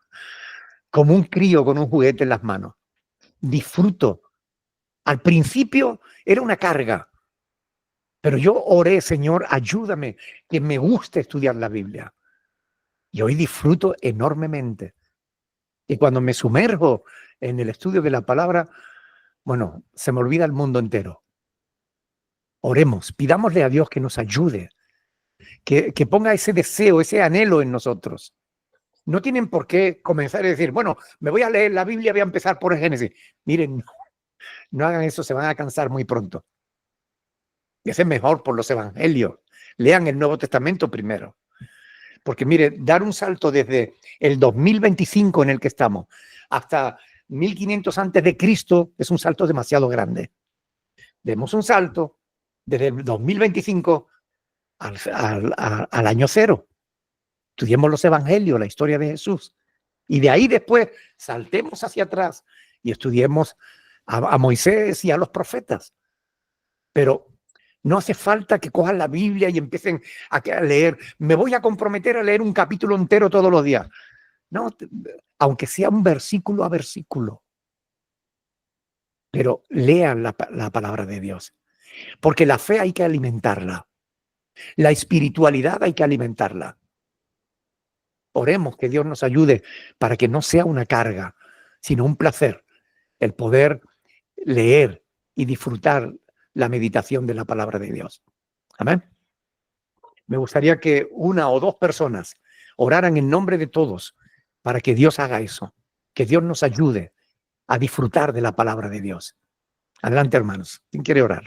como un crío con un juguete en las manos. Disfruto. Al principio era una carga, pero yo oré, Señor, ayúdame, que me guste estudiar la Biblia. Y hoy disfruto enormemente. Y cuando me sumerjo en el estudio de la palabra, bueno, se me olvida el mundo entero. Oremos, pidámosle a Dios que nos ayude, que ponga ese deseo, ese anhelo en nosotros. No tienen por qué comenzar a decir, bueno, me voy a leer la Biblia, voy a empezar por el Génesis. Miren, no hagan eso, se van a cansar muy pronto. Y es mejor por los evangelios. Lean el Nuevo Testamento primero. Porque mire, dar un salto desde el 2025 en el que estamos hasta 1500 antes de Cristo es un salto demasiado grande. Demos un salto desde el 2025 al año cero. Estudiemos los evangelios, la historia de Jesús. Y de ahí después saltemos hacia atrás y estudiemos a Moisés y a los profetas. Pero no hace falta que cojan la Biblia y empiecen a leer. Me voy a comprometer a leer un capítulo entero todos los días. No, aunque sea un versículo a versículo. Pero lean la palabra de Dios. porque la fe hay que alimentarla, la espiritualidad hay que alimentarla. Oremos que Dios nos ayude para que no sea una carga, sino un placer el poder leer y disfrutar la meditación de la palabra de Dios. Amén. Me gustaría que una o dos personas oraran en nombre de todos para que Dios haga eso, que Dios nos ayude a disfrutar de la palabra de Dios. Adelante, hermanos. ¿Quién quiere orar?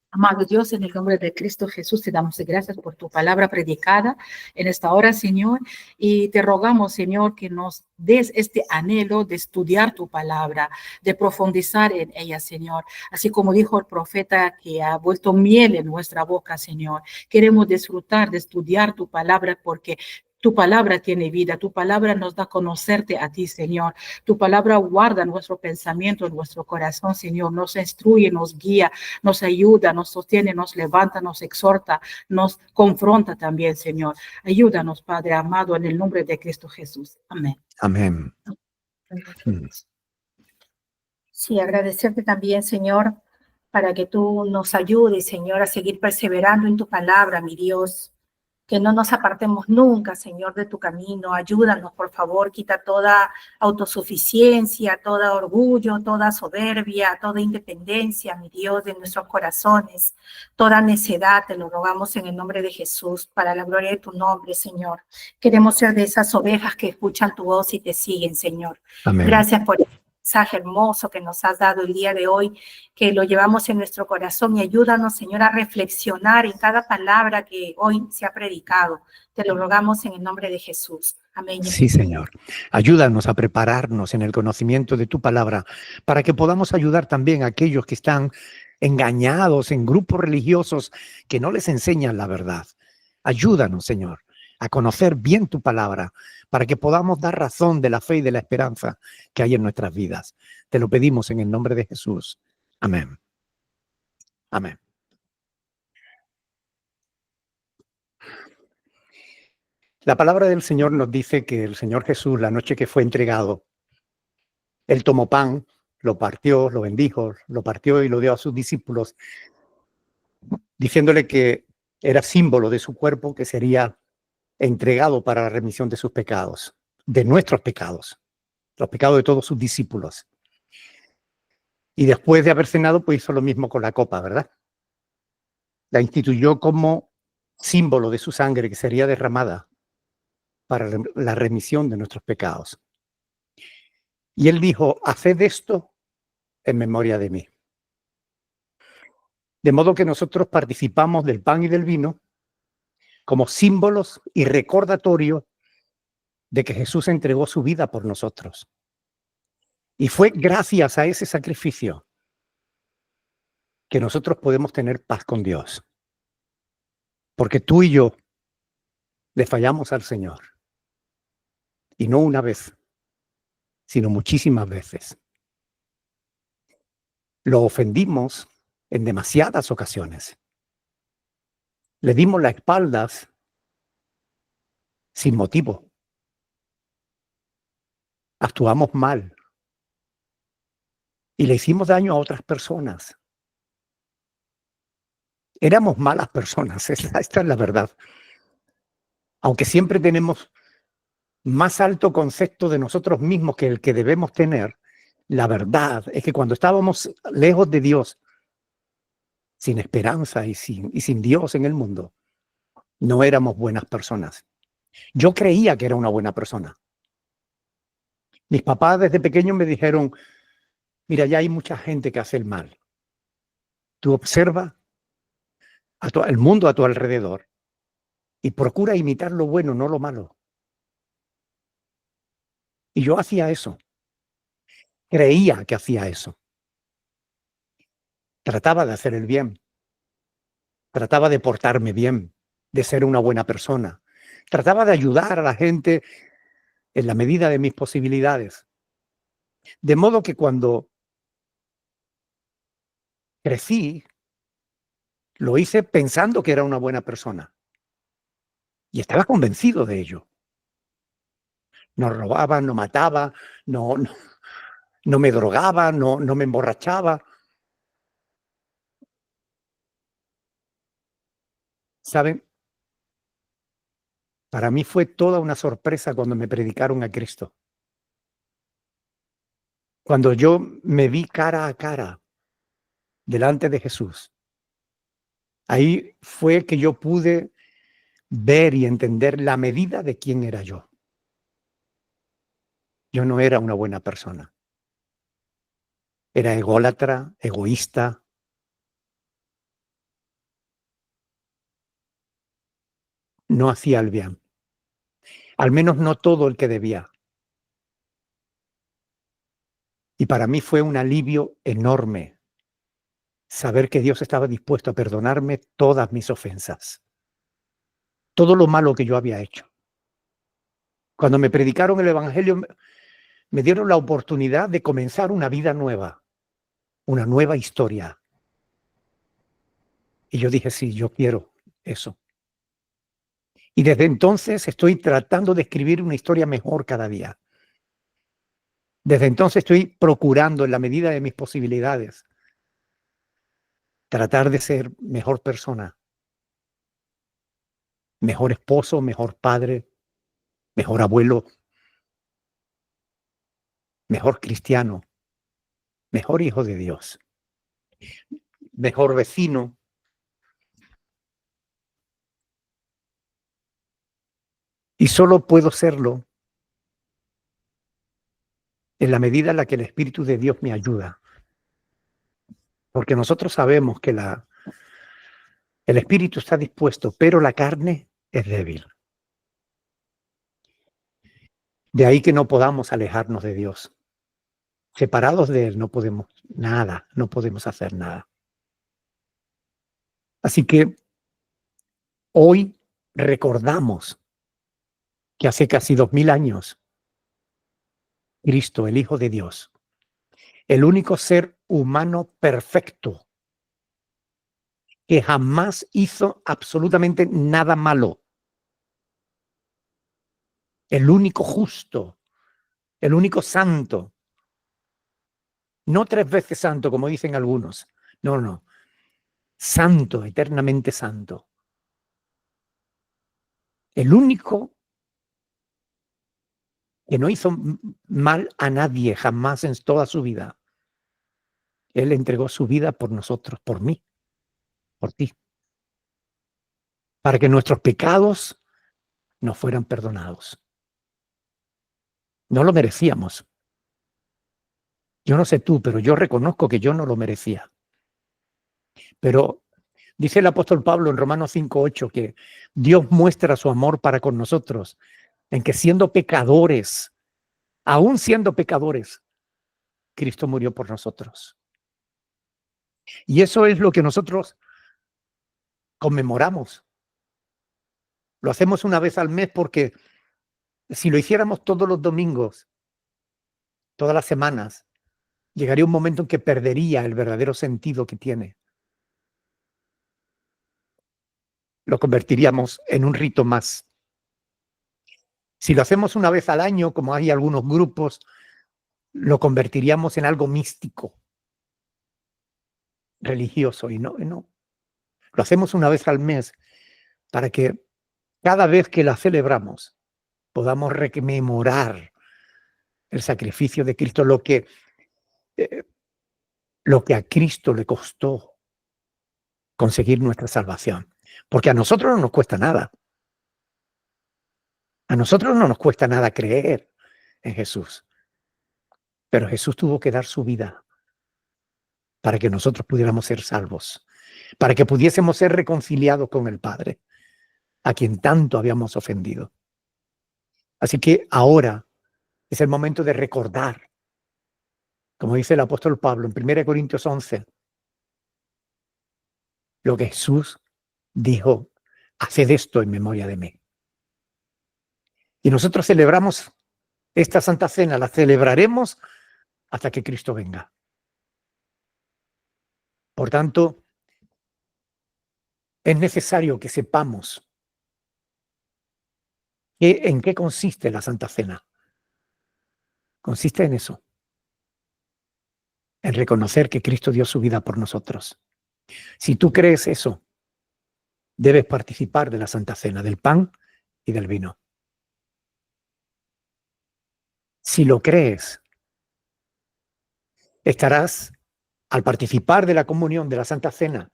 Amado Dios, en el nombre de Cristo Jesús, te damos gracias por tu palabra predicada en esta hora, Señor, y te rogamos, Señor, que nos des este anhelo de estudiar tu palabra, de profundizar en ella, Señor. Así como dijo el profeta que ha vuelto miel en nuestra boca, Señor. Queremos disfrutar de estudiar tu palabra porque tu palabra tiene vida, tu palabra nos da a conocerte a ti, Señor. Tu palabra guarda nuestro pensamiento en nuestro corazón, Señor. Nos instruye, nos guía, nos ayuda, nos sostiene, nos levanta, nos exhorta, nos confronta también, Señor. Ayúdanos, Padre amado, en el nombre de Cristo Jesús. Amén. Amén. Sí, agradecerte también, Señor, para que tú nos ayudes, Señor, a seguir perseverando en tu palabra, mi Dios. Que no nos apartemos nunca, Señor, de tu camino. Ayúdanos, por favor, quita toda autosuficiencia, todo orgullo, toda soberbia, toda independencia, mi Dios, de nuestros corazones, toda necedad, te lo rogamos en el nombre de Jesús, para la gloria de tu nombre, Señor. Queremos ser de esas ovejas que escuchan tu voz y te siguen, Señor. Amén. Gracias por el mensaje hermoso que nos has dado el día de hoy, que lo llevamos en nuestro corazón, y ayúdanos, Señor, a reflexionar en cada palabra que hoy se ha predicado. Te lo rogamos en el nombre de Jesús. Amén. Sí, Señor. Ayúdanos a prepararnos en el conocimiento de tu palabra para que podamos ayudar también a aquellos que están engañados en grupos religiosos que no les enseñan la verdad. Ayúdanos, Señor, a conocer bien tu palabra para que podamos dar razón de la fe y de la esperanza que hay en nuestras vidas. Te lo pedimos en el nombre de Jesús. Amén. Amén. La palabra del Señor nos dice que el Señor Jesús, la noche que fue entregado, Él tomó pan, lo partió, lo bendijo, lo partió y lo dio a sus discípulos, diciéndole que era símbolo de su cuerpo que sería entregado para la remisión de sus pecados, de nuestros pecados, los pecados de todos sus discípulos. Y después de haber cenado, pues hizo lo mismo con la copa, ¿verdad? La instituyó como símbolo de su sangre que sería derramada para la remisión de nuestros pecados. Y él dijo, haced esto en memoria de mí. De modo que nosotros participamos del pan y del vino como símbolos y recordatorios de que Jesús entregó su vida por nosotros. Y fue gracias a ese sacrificio que nosotros podemos tener paz con Dios. Porque tú y yo le fallamos al Señor. Y no una vez, sino muchísimas veces. Lo ofendimos en demasiadas ocasiones. Le dimos las espaldas sin motivo. Actuamos mal. Y le hicimos daño a otras personas. Éramos malas personas, esta es la verdad. Aunque siempre tenemos más alto concepto de nosotros mismos que el que debemos tener, la verdad es que cuando estábamos lejos de Dios, sin esperanza y sin Dios en el mundo, no éramos buenas personas. Yo creía que era una buena persona. Mis papás desde pequeños me dijeron, mira, ya hay mucha gente que hace el mal. Tú observa el mundo a tu alrededor y procura imitar lo bueno, no lo malo. Y yo hacía eso. Creía que hacía eso. Trataba de hacer el bien. Trataba de portarme bien, de ser una buena persona. Trataba de ayudar a la gente en la medida de mis posibilidades. De modo que cuando crecí, lo hice pensando que era una buena persona. Y estaba convencido de ello. No robaba, no mataba, no no me drogaba, no me emborrachaba. ¿Saben? Para mí fue toda una sorpresa cuando me predicaron a Cristo. Cuando yo me vi cara a cara delante de Jesús, ahí fue que yo pude ver y entender la medida de quién era yo. Yo no era una buena persona. Era ególatra, egoísta. No hacía el bien. Al menos no todo el que debía. Y para mí fue un alivio enorme saber que Dios estaba dispuesto a perdonarme todas mis ofensas, todo lo malo que yo había hecho. Cuando me predicaron el Evangelio, me dieron la oportunidad de comenzar una vida nueva, una nueva historia. Y yo dije, sí, yo quiero eso. Y desde entonces estoy tratando de escribir una historia mejor cada día. Desde entonces estoy procurando, en la medida de mis posibilidades, tratar de ser mejor persona, mejor esposo, mejor padre, mejor abuelo, mejor cristiano, mejor hijo de Dios, mejor vecino. Y solo puedo serlo en la medida en la que el Espíritu de Dios me ayuda. Porque nosotros sabemos que el Espíritu está dispuesto, pero la carne es débil. De ahí que no podamos alejarnos de Dios. Separados de Él no podemos nada, no podemos hacer nada. Así que hoy recordamos que hace casi 2000 años, Cristo, el Hijo de Dios, el único ser humano perfecto, que jamás hizo absolutamente nada malo, el único justo, el único santo, no 3 veces santo, como dicen algunos, no, santo, eternamente santo, el único que no hizo mal a nadie jamás en toda su vida. Él entregó su vida por nosotros, por mí, por ti, para que nuestros pecados nos fueran perdonados. No lo merecíamos. Yo no sé tú, pero yo reconozco que yo no lo merecía. Pero dice el apóstol Pablo en Romanos 5:8 que Dios muestra su amor para con nosotros en que siendo pecadores, aún siendo pecadores, Cristo murió por nosotros. Y eso es lo que nosotros conmemoramos. Lo hacemos una vez al mes porque si lo hiciéramos todos los domingos, todas las semanas, llegaría un momento en que perdería el verdadero sentido que tiene. Lo convertiríamos en un rito más. Si lo hacemos una vez al año, como hay algunos grupos, lo convertiríamos en algo místico, religioso, y no. Lo hacemos una vez al mes para que cada vez que la celebramos podamos rememorar el sacrificio de Cristo, lo que a Cristo le costó conseguir nuestra salvación. Porque a nosotros no nos cuesta nada. A nosotros no nos cuesta nada creer en Jesús. Pero Jesús tuvo que dar su vida para que nosotros pudiéramos ser salvos, para que pudiésemos ser reconciliados con el Padre, a quien tanto habíamos ofendido. Así que ahora es el momento de recordar, como dice el apóstol Pablo en 1 Corintios 11, lo que Jesús dijo: haced esto en memoria de mí. Y nosotros celebramos esta Santa Cena, la celebraremos hasta que Cristo venga. Por tanto, es necesario que sepamos en qué consiste la Santa Cena. Consiste en eso, en reconocer que Cristo dio su vida por nosotros. Si tú crees eso, debes participar de la Santa Cena, del pan y del vino. Si lo crees, estarás, al participar de la comunión de la Santa Cena,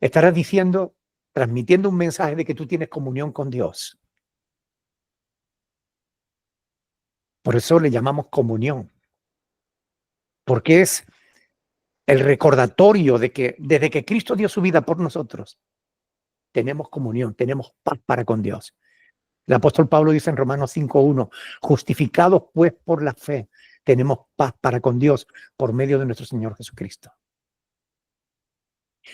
estarás diciendo, transmitiendo un mensaje de que tú tienes comunión con Dios. Por eso le llamamos comunión, porque es el recordatorio de que desde que Cristo dio su vida por nosotros, tenemos comunión, tenemos paz para con Dios. El apóstol Pablo dice en Romanos 5:1, justificados pues por la fe, tenemos paz para con Dios por medio de nuestro Señor Jesucristo.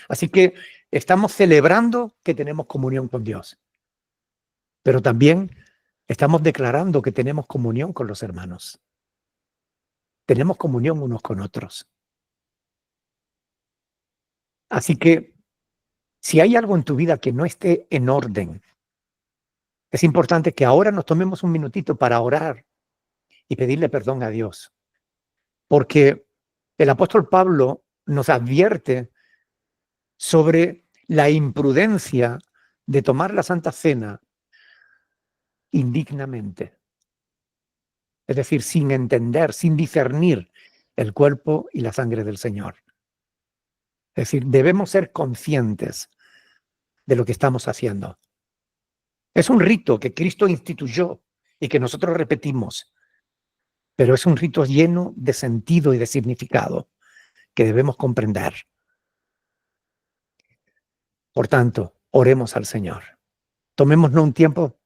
Así que estamos celebrando que tenemos comunión con Dios, pero también estamos declarando que tenemos comunión con los hermanos. Tenemos comunión unos con otros. Así que si hay algo en tu vida que no esté en orden, es importante que ahora nos tomemos un minutito para orar y pedirle perdón a Dios. Porque el apóstol Pablo nos advierte sobre la imprudencia de tomar la Santa Cena indignamente. Es decir, sin entender, sin discernir el cuerpo y la sangre del Señor. Es decir, debemos ser conscientes de lo que estamos haciendo. Es un rito que Cristo instituyó y que nosotros repetimos, pero es un rito lleno de sentido y de significado que debemos comprender. Por tanto, oremos al Señor. Tomémonos un tiempo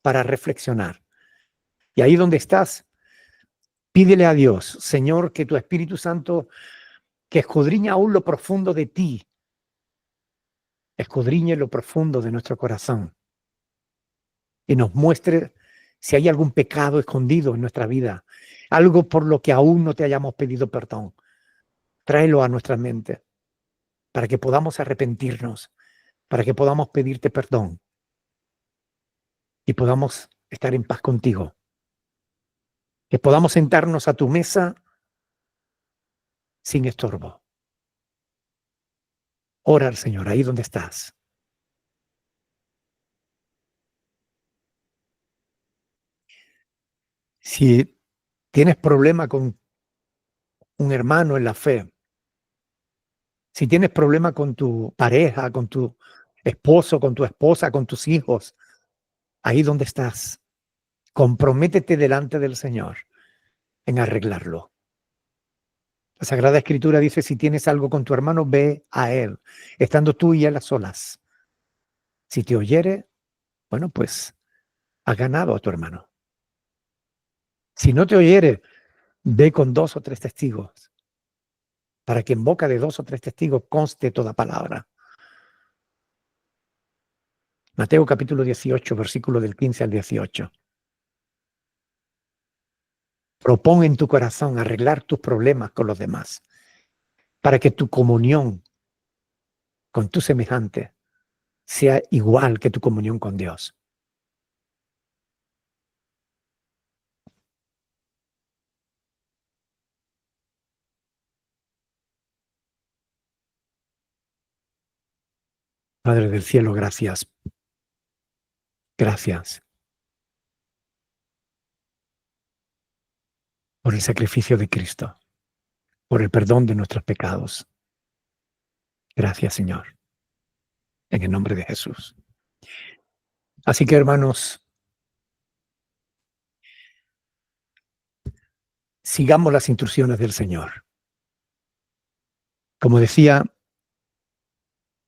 para reflexionar. Y ahí donde estás, pídele a Dios, Señor, que tu Espíritu Santo, que escudriña aún lo profundo de ti, escudriñe lo profundo de nuestro corazón y nos muestre si hay algún pecado escondido en nuestra vida, algo por lo que aún no te hayamos pedido perdón. Tráelo a nuestra mente para que podamos arrepentirnos, para que podamos pedirte perdón y podamos estar en paz contigo. Que podamos sentarnos a tu mesa sin estorbo. Ora al Señor ahí donde estás. Si tienes problema con un hermano en la fe, si tienes problema con tu pareja, con tu esposo, con tu esposa, con tus hijos, ahí donde estás, comprométete delante del Señor en arreglarlo. La Sagrada Escritura dice, si tienes algo con tu hermano, ve a él, estando tú y él a solas. Si te oyere, bueno, pues has ganado a tu hermano. Si no te oyere, ve con 2 o 3 testigos, para que en boca de 2 o 3 testigos conste toda palabra. Mateo capítulo 18, versículo del 15 al 18. Propón en tu corazón arreglar tus problemas con los demás, para que tu comunión con tu semejante sea igual que tu comunión con Dios. Padre del cielo, gracias. Gracias por el sacrificio de Cristo, por el perdón de nuestros pecados. Gracias, Señor, en el nombre de Jesús. Así que, hermanos, sigamos las instrucciones del Señor. Como decía,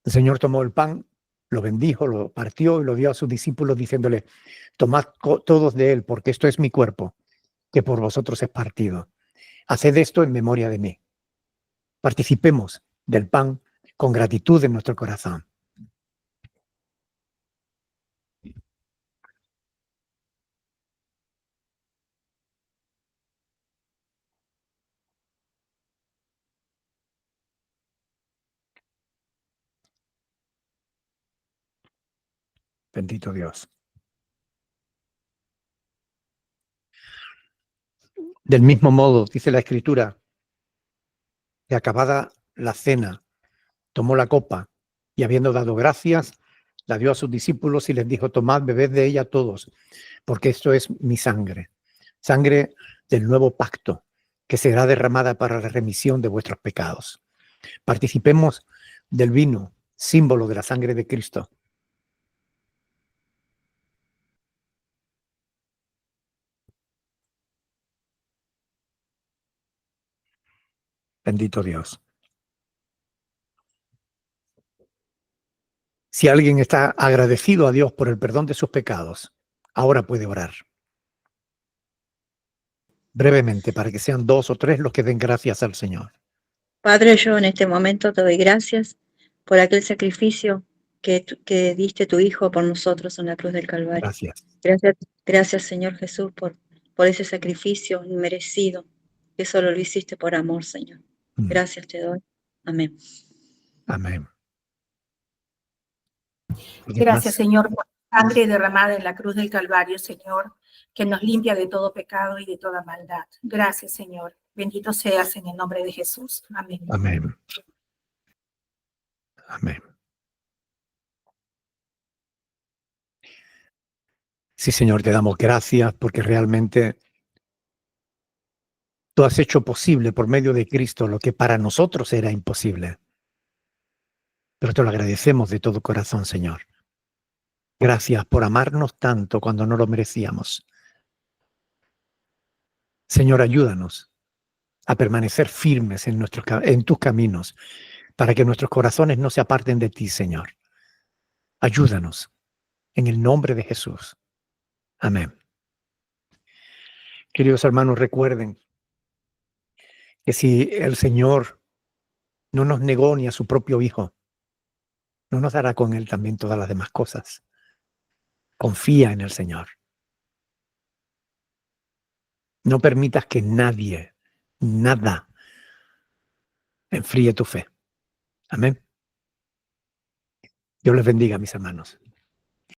el Señor tomó el pan, lo bendijo, lo partió y lo dio a sus discípulos diciéndole, tomad todos de él, porque esto es mi cuerpo, que por vosotros es partido. Haced esto en memoria de mí. Participemos del pan con gratitud en nuestro corazón. Bendito Dios. Del mismo modo, dice la Escritura, Y acabada la cena, tomó la copa y habiendo dado gracias, la dio a sus discípulos y les dijo: tomad, bebed de ella todos, porque esto es mi sangre, sangre del nuevo pacto, que será derramada para la remisión de vuestros pecados. Participemos del vino, símbolo de la sangre de Cristo. Bendito Dios. Si alguien está agradecido a Dios por el perdón de sus pecados, ahora puede orar. Brevemente, para que sean 2 o 3 los que den gracias al Señor. Padre, yo en este momento te doy gracias por aquel sacrificio que diste tu Hijo por nosotros en la cruz del Calvario. Gracias. Gracias, Señor Jesús, por ese sacrificio inmerecido, que solo lo hiciste por amor, Señor. Gracias te doy. Amén. Amén. Gracias, Señor, por la sangre derramada en la cruz del Calvario, Señor, que nos limpia de todo pecado y de toda maldad. Gracias, Señor. Bendito seas en el nombre de Jesús. Amén. Amén. Amén. Sí, Señor, te damos gracias porque realmente tú has hecho posible por medio de Cristo lo que para nosotros era imposible. Pero te lo agradecemos de todo corazón, Señor. Gracias por amarnos tanto cuando no lo merecíamos. Señor, ayúdanos a permanecer firmes en tus caminos para que nuestros corazones no se aparten de ti, Señor. Ayúdanos en el nombre de Jesús. Amén. Queridos hermanos, recuerden que si el Señor no nos negó ni a su propio Hijo, no nos dará con Él también todas las demás cosas. Confía en el Señor. No permitas que nadie, nada, enfríe tu fe. Amén. Dios les bendiga, mis hermanos.